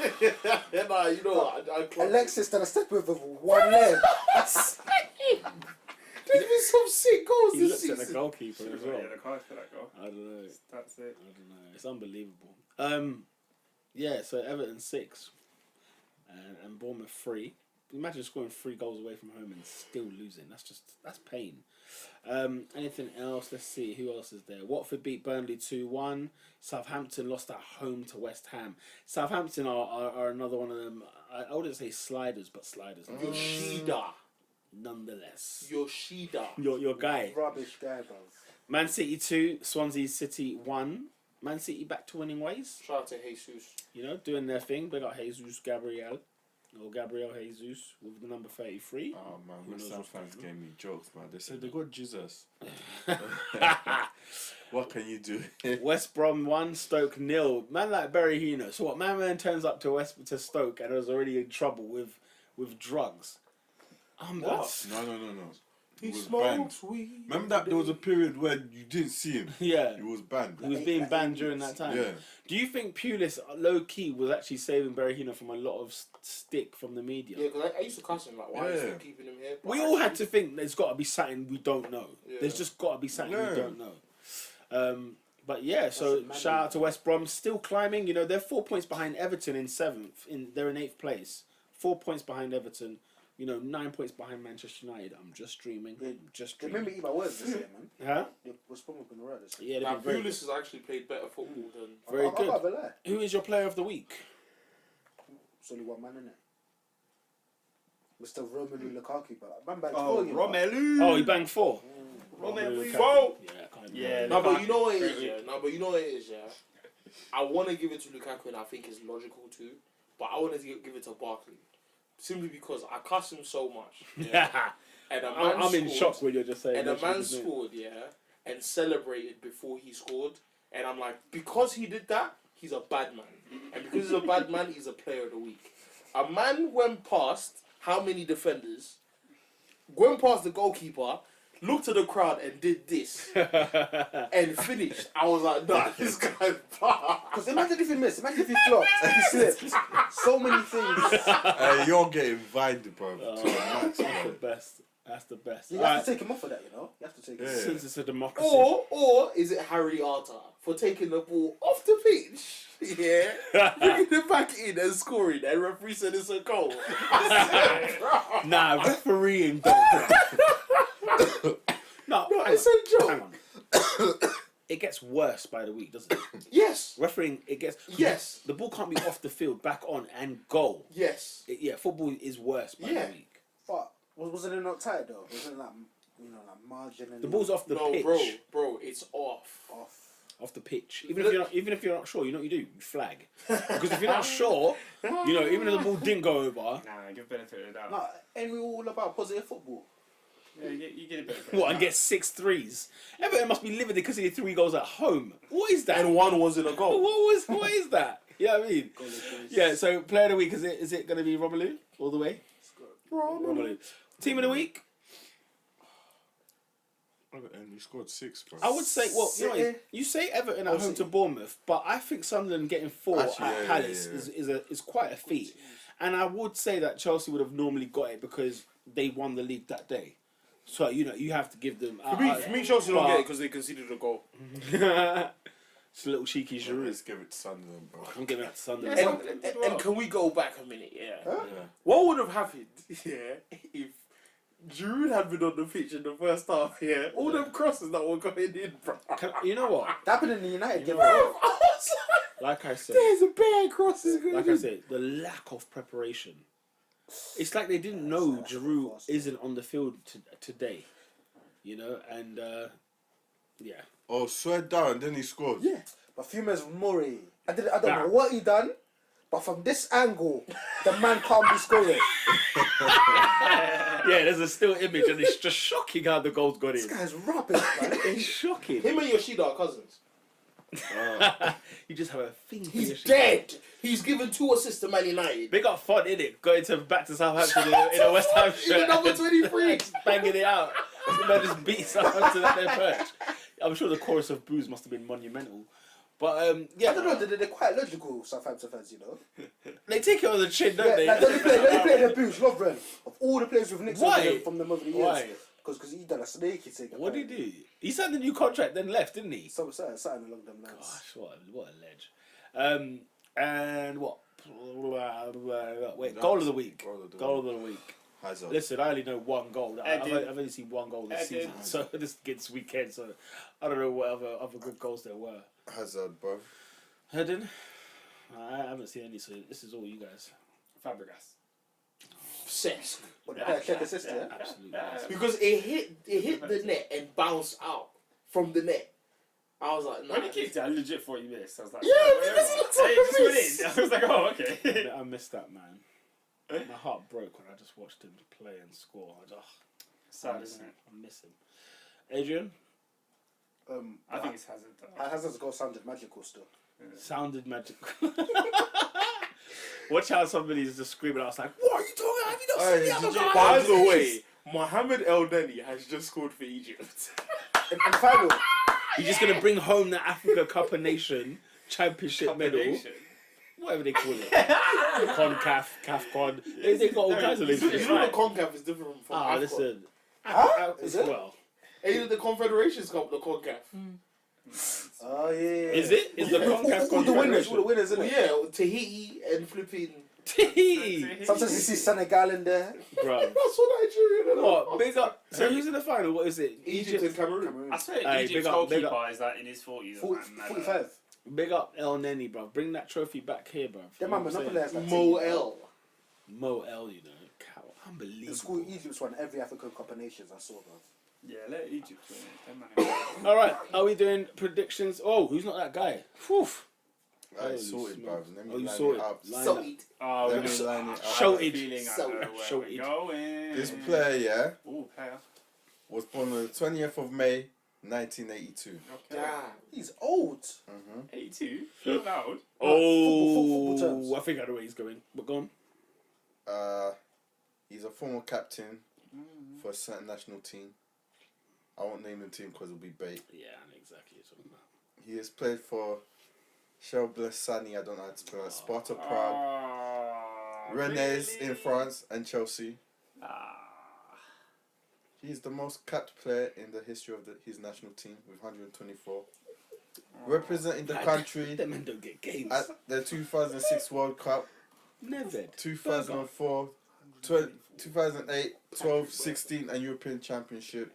Nah, you know what? Alexis done a step with one leg. There's been some sick goals He this looks at the season. goalkeeper as well. Yeah, the card for that goal. I don't know. That's it. I don't know. It's unbelievable. Yeah. So Everton 6, and Bournemouth 3. Imagine scoring 3 goals away from home and still losing. That's pain. Anything else? Let's see. Who else is there? Watford beat Burnley 2-1. Southampton lost at home to West Ham. Southampton are another one of them. I wouldn't say sliders, but sliders. Yoshida. Nonetheless. Yoshida. Your guy. Rubbish guy, bro. Man City 2, Swansea City 1. Man City back to winning ways. Shout out to Jesus. You know, doing their thing. They got Jesus Gabriel. Or Gabriel Jesus with the number 33. Oh man, Who West knows Ham what's fans going gave me jokes, man. They said they got Jesus. on. What can you do? West Brom 1, Stoke 0. Man like Berahino. So what? Man turns up to Stoke and was already in trouble with drugs. That's No. He was banned. smokes weed. Remember that there was a period where you didn't see him. yeah. He was banned. He was being banned during that time. Yeah. Do you think Pulis low key was actually saving Berahino from a lot of stick from the media? Yeah, because I used to cuss him like, why are you Yeah. still keeping him here? But We all had to think there's got to be something we don't know. Yeah. There's just got to be something we Yeah. don't know. But yeah, so That's shout out to West Brom, still climbing. You know, they're 4 points behind Everton in 7th. They're in 8th place. 4 points behind Everton. You know, 9 points behind Manchester United. I'm just dreaming. Yeah, I'm just They dreaming. made me eat my words this year, man. Huh? They was probably been alright this year. Yeah, Now, they've been very Pulis has actually played better football than. Very I good. can't lie. Who is your player of the week? It's only one man in it. Mr. Romelu Lukaku, but man back Oh, for you. man. Romelu. Oh, he banged 4. Romelu. Lukaku. Whoa. Yeah, I can't Yeah, remember. No, but you know what it Great is, week. yeah. No, but you know what it is, yeah. I want to give it to Lukaku, and I think it's logical too. But I want to give it to Barkley, simply because I cuss him so much. Yeah. And a man I'm in scored, shock when you're just saying And a mention man his name. scored, yeah, and celebrated before he scored. And I'm like, because he did that, he's a bad man. And because he's a bad man, he's a player of the week. A man went past how many defenders, went past the goalkeeper, looked at the crowd and did this. And finished. I was like, nah, this guy's bad. Because imagine if he missed, imagine if he flopped, if he slipped. So many things. You're getting vinded, bro. That's the best. That's the best. You have to take him off for that, you know? You have to take him off. Since it's a democracy. Or is it Harry Arter for taking the ball off the pitch? Yeah. Bringing it back in and scoring. And referee said it's a goal. Nah, refereeing don't. No, It's a joke. hang on. It gets worse by the week, doesn't it? Yes. Refereeing, it gets... Yes. The ball can't be off the field, back on, and goal. Yes. Yeah, football is worse by the week. But wasn't it not tight though? Wasn't it like, you know, like margin and The ball's off the pitch. bro, it's off. Off the pitch. Even if you're not sure, you know what you do? You flag. Because if you're not sure, you know, even if the ball didn't go over... Nah, give benefit of the doubt. No, and we're all about positive football. Yeah, you get a bit. What, and get 6 threes? Everton must be livid because he did 3 goals at home. What is that? And one wasn't a goal. What is that? You know what I mean? Yeah, so player of the week, is it going to be Romelu all the way? Romelu. Team of the week? And he scored 6, bro. I would say, well, you know, you say Everton at home to Bournemouth, but I think Sunderland getting 4 Actually, at Palace is quite a feat. And I would say that Chelsea would have normally got it because they won the league that day. So, you know, you have to give them... For me, Chelsea don't get it because they conceded a goal. It's a little cheeky Giroud. Let's give it to Sunderland, bro. I'm giving that to Sunderland. And can we go back a minute? Yeah. Yeah. What would have happened, if Giroud had been on the pitch in the first half, all them crosses that were going in, bro. You know what? That happened in the United game. Bro, I was Like I said... there's a bare crosses going Like in. I said, the lack of preparation. It's like they didn't know Giroud isn't on the field today, you know, and yeah. Oh, swear down, then he scored. Yeah, but Fumes Murray, I don't know what he done, but from this angle, the man can't be scoring. Yeah, there's a still image, and it's just shocking how the goals got in. This guy's rubbish, man. It's shocking. Him and Yoshida are cousins. You just have a thing for your He's shit. dead. He's given 2 assists to Man United. They got fun, innit? Going back to Southampton in a West Ham shirt. Even number 23. Just banging it out. The man just beat Southampton at their perch. I'm sure the chorus of boos must have been monumental. But, yeah. I don't know, they're quite logical, Southampton fans, you know. They take it on the chin, don't they? Like, they play their boots, Lovren. Of all the players with Nick's Why? from them over the years. Why? Because he done a snaky thing. What did he do? He signed a new contract, then left, didn't he? Something along them lines. Gosh, what a ledge. And what? Wait, goal of the week. Goal of the week. Hazard. Listen, I only know one goal. I've Edin. only seen one goal this Edin. season, so this weekend. So I don't know what other good goals there were. Hazard, bro. Hedden? I haven't seen any, so this is all you guys. Fabregas. Cesc. What the check assist, yeah? Absolutely. Because it hit the net and bounced out from the net. I was like, nah. When he kicked it, I legit thought he missed. I was like, Yeah, whatever. because he looks Hey, like it just a went miss. in. I was like, oh, okay. I missed that, man. My heart broke when I just watched him play and score. I Sad, isn't it? miss him. Adrian? I think it's Hazard. though. Hazard's goal sounded magical still. Sounded magical. Watch how somebody's just screaming. I was like, "What are you talking? Have you not seen the other guy?" By the way, Mohamed El Neni has just scored for Egypt. And final, He's just gonna bring home the Africa Cup of Nation Championship medal, Combination. whatever they call it. CONCAF, CAFCON. They got all kinds of names. You know the CONCAF is different from AFCON. Listen. Is it? Well, Ain't the Confederations Cup the CONCAF? oh yeah. is it? Is the CONCAF all the winners, Confederation? isn't Well, it? yeah, Tahiti and flipping. Sometimes you see Senegal in there. Bro. That's what Nigeria. What? Big up. So who's in the final? What is it? Egypt and Cameroon. I swear, Hey, Egypt's big up. goalkeeper is like in his 40s. 45. Big up El Neni, bro. Bring that trophy back here, bro. Them man monopolized that Mo team. El. Mo El, you know. Cow. The Unbelievable. school Egypt's won every African Cup of Nations I saw, bro. Yeah, let Egypt win it. Them man. All right, are we doing predictions? Oh, who's not that guy? Whew. I Holy sorted, smokes. bruv. Let me Oh, you line saw it it. up. Line So up. eat. Oh, Let we're me gonna line it up. Shouted. feeling I So- know where shouted. we're going. This player, yeah, Ooh, player. was born on the 20th of May, 1982. Okay. Damn. He's old. 82. Not loud. Football Oh, terms. I think I know where he's going. But go on. He's a former captain for a certain national team. I won't name the team because it'll be bait. Yeah, I know exactly what you're talking about. He has played for Shelblesani, I don't know how to pronounce, Sparta Prague, Rennes in France, and Chelsea. He's the most capped player in the history of his national team with 124. Representing the country Them men don't get games. at the 2006 World Cup, Never. 2004, 2008, 12, 16 and European Championship.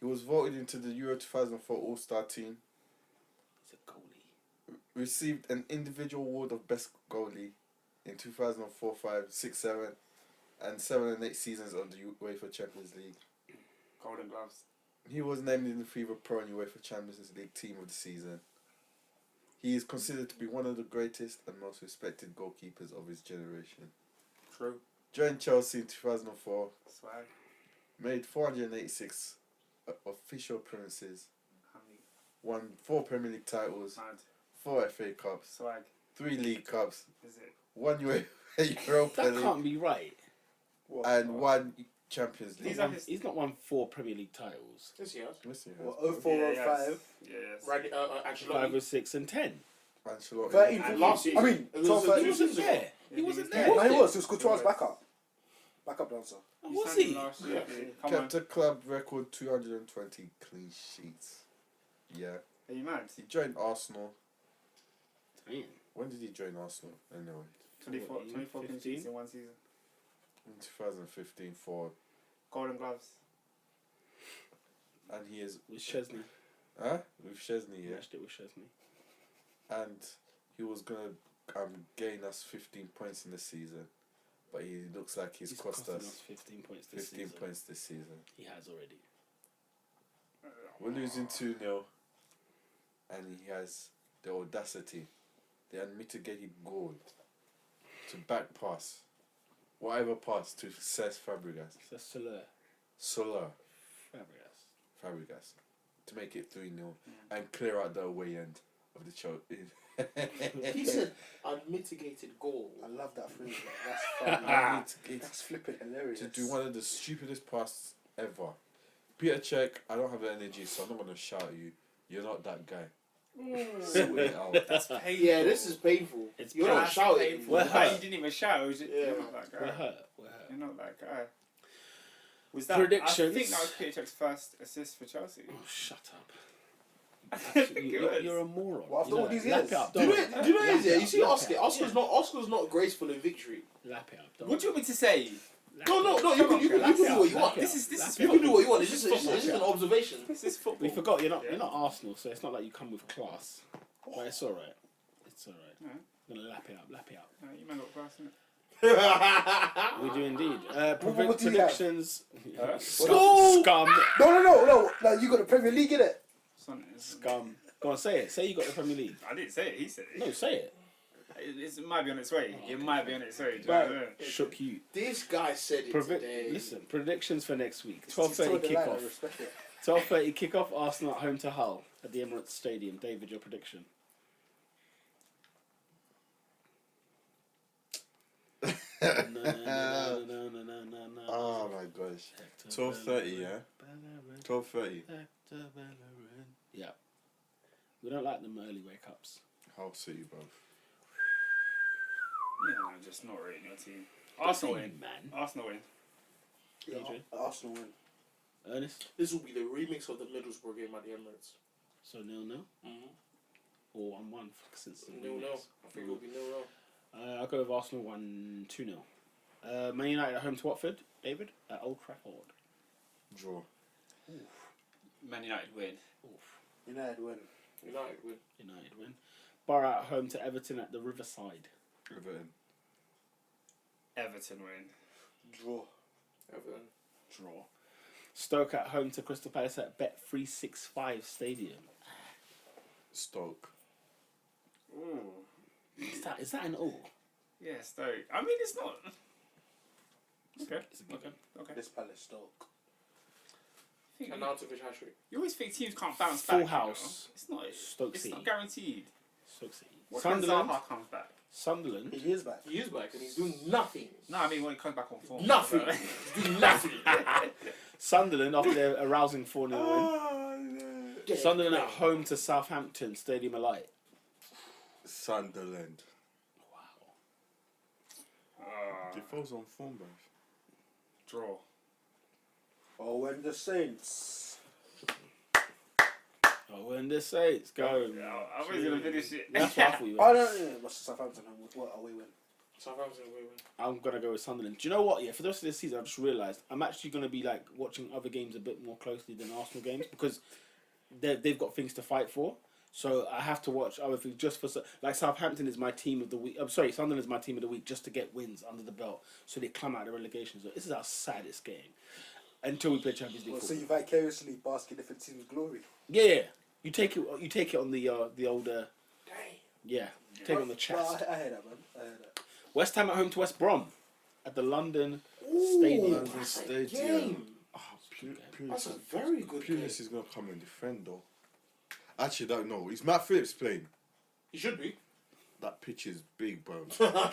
He was voted into the Euro 2004 All-Star team. He's a goalie. Received an individual award of best goalie in 2004, 5, 6, 7 and 7 and 8 seasons of the UEFA Champions League. Golden gloves. He was named in the FIFA Pro and UEFA Champions League team of the season. He is considered to be one of the greatest and most respected goalkeepers of his generation. True. Joined Chelsea in 2004, Swag. made 486 official appearances, How many? won 4 Premier League titles, Mad. 4 FA Cups, Swag. 3 League Cups, Is it? 1 Europa That League, can't be right. What? and 1 Champions League. These are his- He's not won 4 Premier League titles. Yes, he has. Listen, What, 04, 05? Yes. Right, 5 Ancelotti. or 6 and 10. Ancelotti. 13, And 14. last season. I mean, It was 12, a 13. He wasn't seasons there. ago. He wasn't Yeah, there. No, he Was was. It was Couture's backup. Backup dancer. he? You Was signed he? him last year. Yeah. Come on. Kept a club record 220 clean sheets. Yeah. Are you mad? He joined Arsenal. Damn. When did he join Arsenal? Anyway, 24 clean 15? sheets in one season. in 2015 for, Golden gloves. and he is, With Chesney. with Chesney, yeah. Matched it with Chesney. And he was gonna gain us 15 points in the season, but he looks like he's cost costing us 15 points this 15 season. points this season. He has already. We're losing 2-0, and he has the audacity, the unmitigated goal to back pass, whatever pass to Cesc Fabregas, So Soler. Soler Fabregas. to make it 3-0 and clear out the away end of the show. He said unmitigated goal. I love that phrase. man. That's funny. That's flipping hilarious. To do one of the stupidest passes ever. Peter Cech, I don't have the energy, so I'm not going to shout at you. You're not that guy. Sort it out. That's painful. Yeah, this is painful. It's You're not That's shouting. painful. We're The fact hurt. you didn't even shout. It was just, Yeah. You're not that We're guy. hurt. We're hurt. You're not that guy. Was that? Predictions. I think that was Peter Cech's first assist for Chelsea. Oh, shut up. I think it You're, was. you're a moron. What, after You know all these that. Lap years? it up. Do you Don't know? worry. Do you know what it is? Lap Yeah, it you up, see, lap Oscar. it up. Oscar's not graceful in victory. Lap it up. Don't What do you want me to say? No. You can do what you want. This is You can do what you want. It's just an observation. This is football. We forgot you're not Yeah. you're not Arsenal, so it's not like you come with class. But it's alright. It's alright. Alright. I'm gonna lap it up. You man got class, innit? We do indeed. what do you have? Predictions. School! Scum. No. Like, you got the Premier League in it. Scum. Go on, say it. Say you got the Premier League. I didn't say it. He said it. No, say it. It might be on its way. It might be on its way. Do you know Right. what I mean? Shook you. This guy said it today. Listen, predictions for next week. It's 12:30 toward the line, I kickoff. respect it. 12:30 kickoff. Arsenal at home to Hull at the Emirates Stadium. David, your prediction. No. Oh my gosh. 12:30, yeah? 12:30. Yeah. We don't like them early wake ups. I'll see you both. Yeah, I'm just not rating your team. Arsenal win. man. Arsenal win. Yeah, Adrian? Arsenal win. Ernest. This will be the remix of the Middlesbrough game at the Emirates. So 0-0 or 1-1 since the 0-0. remix. I think it will be 0-0. I'll go with Arsenal 1-2-0. Man United at home to Watford. David at Old Trafford. Draw. Man United win. Oof. United win. United win. Borough at home to Everton at the Riverside. Everton. Everton win. Draw. Everton. Draw. Stoke at home to Crystal Palace at Bet365 Stadium. Stoke. Ooh. Is that an all? Yeah, Stoke. I mean, it's not. Okay. It's a given. Okay. This Palace Stoke. think And now took a hat-trick. you always think teams can't bounce Full back. house. You know? Stoke It's City. not guaranteed. Stoke City. What when Sunderland. Zaha comes back? Sunderland. He is back. He is back and he's doing nothing. No, I mean when he comes back on form. Nothing. He's doing nothing. Sunderland after their a rousing 4-0 win. Oh, no. Dead Sunderland at man. home to Southampton, Stadium of Light. Sunderland. Uh, Defoe's on form, bro. draw. Oh, when the Saints. Oh, when the Saints go. Yeah, I was gonna finish it. That's what I thought you Oh, were. no. What's Southampton home with? What away win? Southampton away win. I'm going to go with Sunderland. Do you know what? Yeah, for the rest of this season, I've just realised I'm actually going to be like watching other games a bit more closely than Arsenal games because they've got things to fight for. So I have to watch other things just for... Like Southampton is my team of the week. I'm sorry, Sunderland is my team of the week just to get wins under the belt so they climb out of the relegation zone. This is our saddest game until we play Champions League Well, so football. you vicariously bask in different teams' glory. Yeah. You take it on the older... Dang. Yeah. Take it on the chest. Well, I hear that, man. I hear that. West Ham at home to West Brom at the London Ooh, Stadium. that's a Stadium. game. Oh, That's a very good game. Pulis is going to come and defend, though. Actually, don't know. Is Matt Phillips playing? He should be. That pitch is big, bro. What?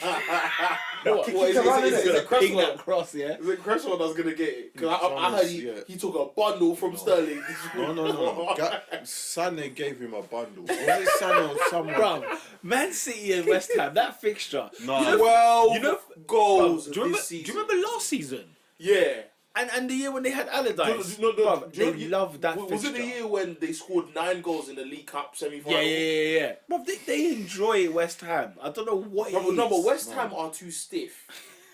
Kick What, is it around, it innit? Cresswell? Ping that cross, yeah? Is it Cresswell that's going to get it? Because I heard Yeah. he took a bundle from Sterling. No. Sané gave him a bundle. Was it Sané or someone? Bro, Man City and West Ham, that fixture. No. You know, 12 you know- goals do you remember, this season. do you remember last season? Yeah. And the year when they had Allardyce? No, Bruv, do you they know- love that Was fixture. it the year when they scored 9 goals in the League Cup semi-final? Yeah. Bruv, they enjoy West Ham. I don't know what it is. No, but West Ham are too stiff.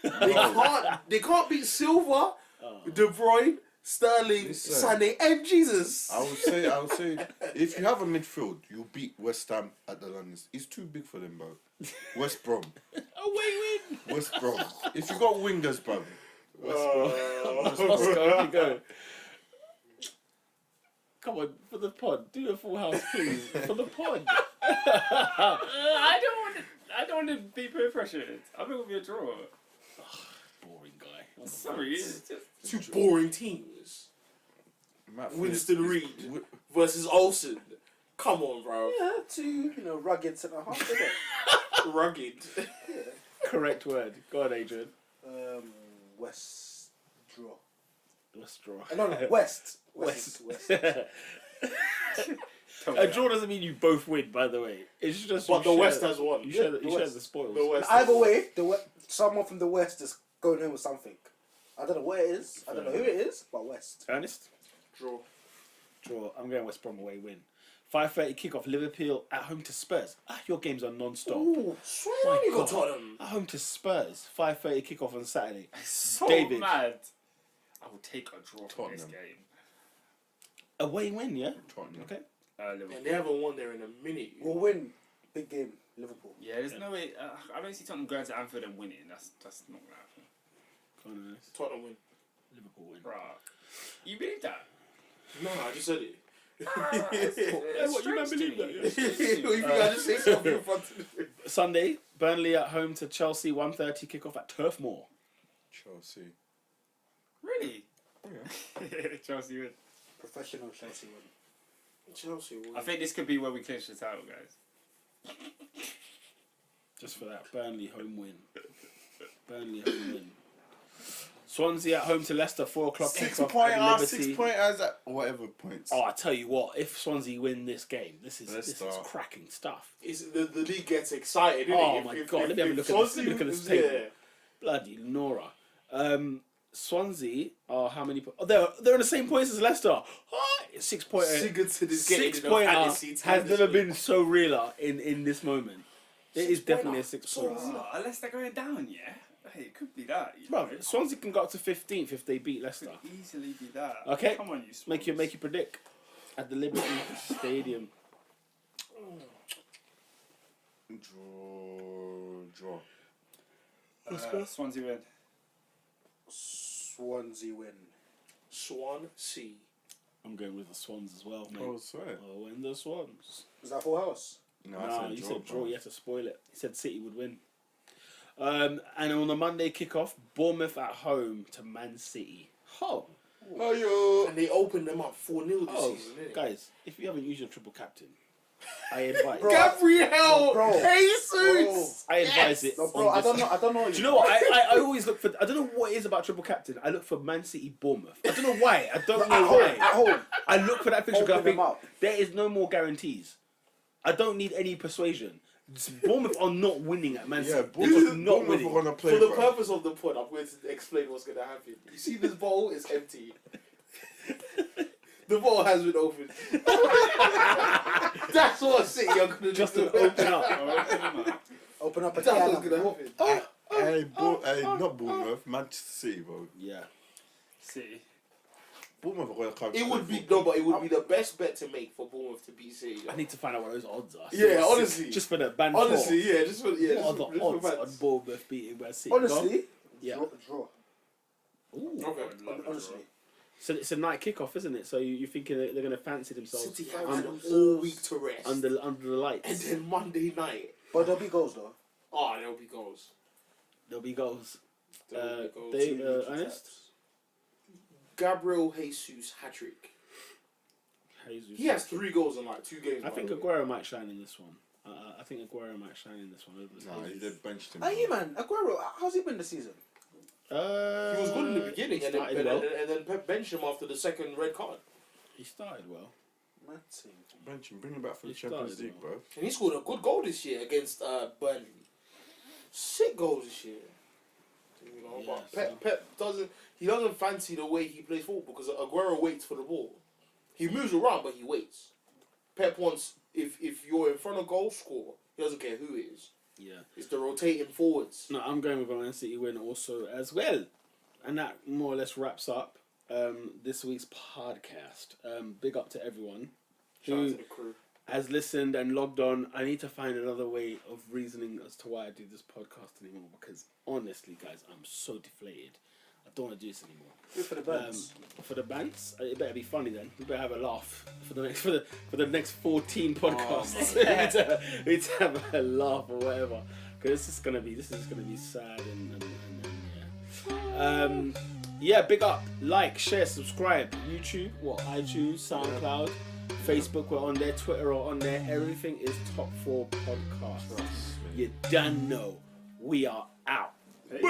They can't beat Silva, De Bruyne, Sterling, Listen. Sané, and Jesus. I would say, if you have a midfield, you beat West Ham at the London. It's too big for them, bro. West Brom. Away win. West Brom. If you got wingers, bro. Oscar, off you go. Come on, for the pod. Do a full house, please. For the pod. I don't want to be peer pressured. I think it'll be a draw. Boring guy. Sorry, it's just Two boring teams. Matt Winston Phillips Reed is- versus Olsen. Come on, bro. Yeah, two, rugged centre half, isn't it? Rugged. Correct word. Go on, Adrian. West draw. Let's draw. No, West. West. West. A draw doesn't mean you both win, by the way. It's just But you the share- West has won. You share, the you share West. the spoils. The West. Either way, someone from the West is going home with something. I don't know what it is. I don't know who it is, but West. Ernest? Draw. Draw. I'm going West Brom away win. 5:30 kickoff. Liverpool at home to Spurs. Your games are non-stop. Ooh, swear My you got God. Tottenham. At home to Spurs. 5:30 kickoff on Saturday. so David. mad. I will take a draw from this Tottenham. game. Away win, yeah. Tottenham. Okay. Liverpool. And they haven't won there in a minute. We'll win. Big game, Liverpool. Yeah, there's no way. I don't see Tottenham going to Anfield and winning. That's not gonna happen. Go on, Ernest. Tottenham win. Liverpool win. Bruh. You believe that? No, I just said it. what, you don't believe that, You think I just say something in front of you? Sunday, Burnley at home to Chelsea. 1:30 kickoff at Turf Moor. Chelsea. Really? Oh, yeah. Chelsea win. Professional Chelsea win. Chelsea win. I think this could be where we clinch the title, guys. Just for that Burnley home win. Burnley home win. Swansea at home to Leicester. 4 o'clock kickoff at Liberty. 6 pointers at whatever points. Oh, I tell you what, if Swansea win this game, this is Leicester. cracking stuff. It's, the league gets excited, innit? Oh my God, let me have a look at this- Swansea look at this was- table. yeah. Bloody Nora. Swansea are how many? They're on the same points as Leicester. 6 pointer. Sigurdsson is getting 6 in a pointer fantasy team has this never week. been so realer in this moment. It is definitely a 6 So pointer. realer. Unless they're going down, yeah. Hey, it could be that. You Bro, know. Swansea can go up to 15th if they beat Leicester. Could easily be that. Okay. Come on, you. Make you predict at the Liberty Stadium. Draw. Swansea win. Swansea win. Swansea. I'm going with the Swans as well, mate. Oh, swear. Oh, and the Swans. Is that full house? No, Nah, I you said said draw. bro. You had to spoil it. He said City would win. And on the Monday kickoff, Bournemouth at home to Man City. Oh, And they opened them up 4-0 this Oh, season, innit? guys, if you haven't used your triple captain, I advise. Gabriel Bro. Jesus! I advise it. No, bro, on I this- don't know. Do you know what? I always look for. I don't know what it is about triple captain. I look for Man City, Bournemouth. I don't know why. I don't know At why. home. I look for that picture because I Open think them up. there is no more guarantees. I don't need any persuasion. Bournemouth are not winning at Man City. Yeah, They're just not Bournemouth winning. are gonna play. For the bro. purpose of the pod, I'm going to explain what's going to happen. You see this bowl is empty. The bowl has been opened. That's what City are going to Just do. to open up. Open up a That's can. what's going to happen. Hey, not Bournemouth, Manchester City, bro. Yeah. See. Bournemouth are gonna come. It would be no, but it would be the best bet to make for Bournemouth to beat City. I need to find out what those odds are. Yeah, honestly. Just for the band. Honestly, yeah, just for yeah. What are just the for odds on fans. Bournemouth beating Man City? Honestly, Yeah. draw. Ooh. Okay. Honestly. So it's a night kickoff, isn't it? So you're thinking they're going to fancy themselves City have under, had all week to rest, under the lights. and then Monday night, But there'll be goals though. oh, there'll be goals. There'll be goals. There'll be goals. They, Two leaky Ernest? taps. Gabriel Jesus hat trick. Jesus. He has 3 goals in like 2 games. I by think the way. Aguero might shine in this one. I think Aguero might shine in this one. Nah, they benched him. Hey man, Aguero, how's he been this season? He was good in the beginning, He and then, started well. and then Pep benched him after the second red card. He started well. Mad team. Bench him, bring him back for the He Champions started League, bro. And he scored a good goal this year against Burnley. 6 goals this year. You know, Yeah, but Pep doesn't fancy the way he plays football because Aguero waits for the ball. He moves around, but he waits. Pep wants if you're in front of goal, score. He doesn't care who it is. Yeah. It's the rotating forwards. No, I'm going with a Man City win also as well. And that more or less wraps up this week's podcast. Big up to everyone Shout out who to the crew. has listened and logged on. I need to find another way of reasoning as to why I do this podcast anymore because honestly, guys, I'm so deflated. I don't want to do this anymore. Good for the bands. For the bands, it better be funny then. We better have a laugh for the next 14 podcasts. we need to have a laugh or whatever, because this is gonna be sad and yeah. Yeah, big up, like, share, subscribe. YouTube, iTunes, SoundCloud, Facebook. We're on there. Twitter, we're on there. Everything is Top 4 Podcast. You done know. We are out. Peace.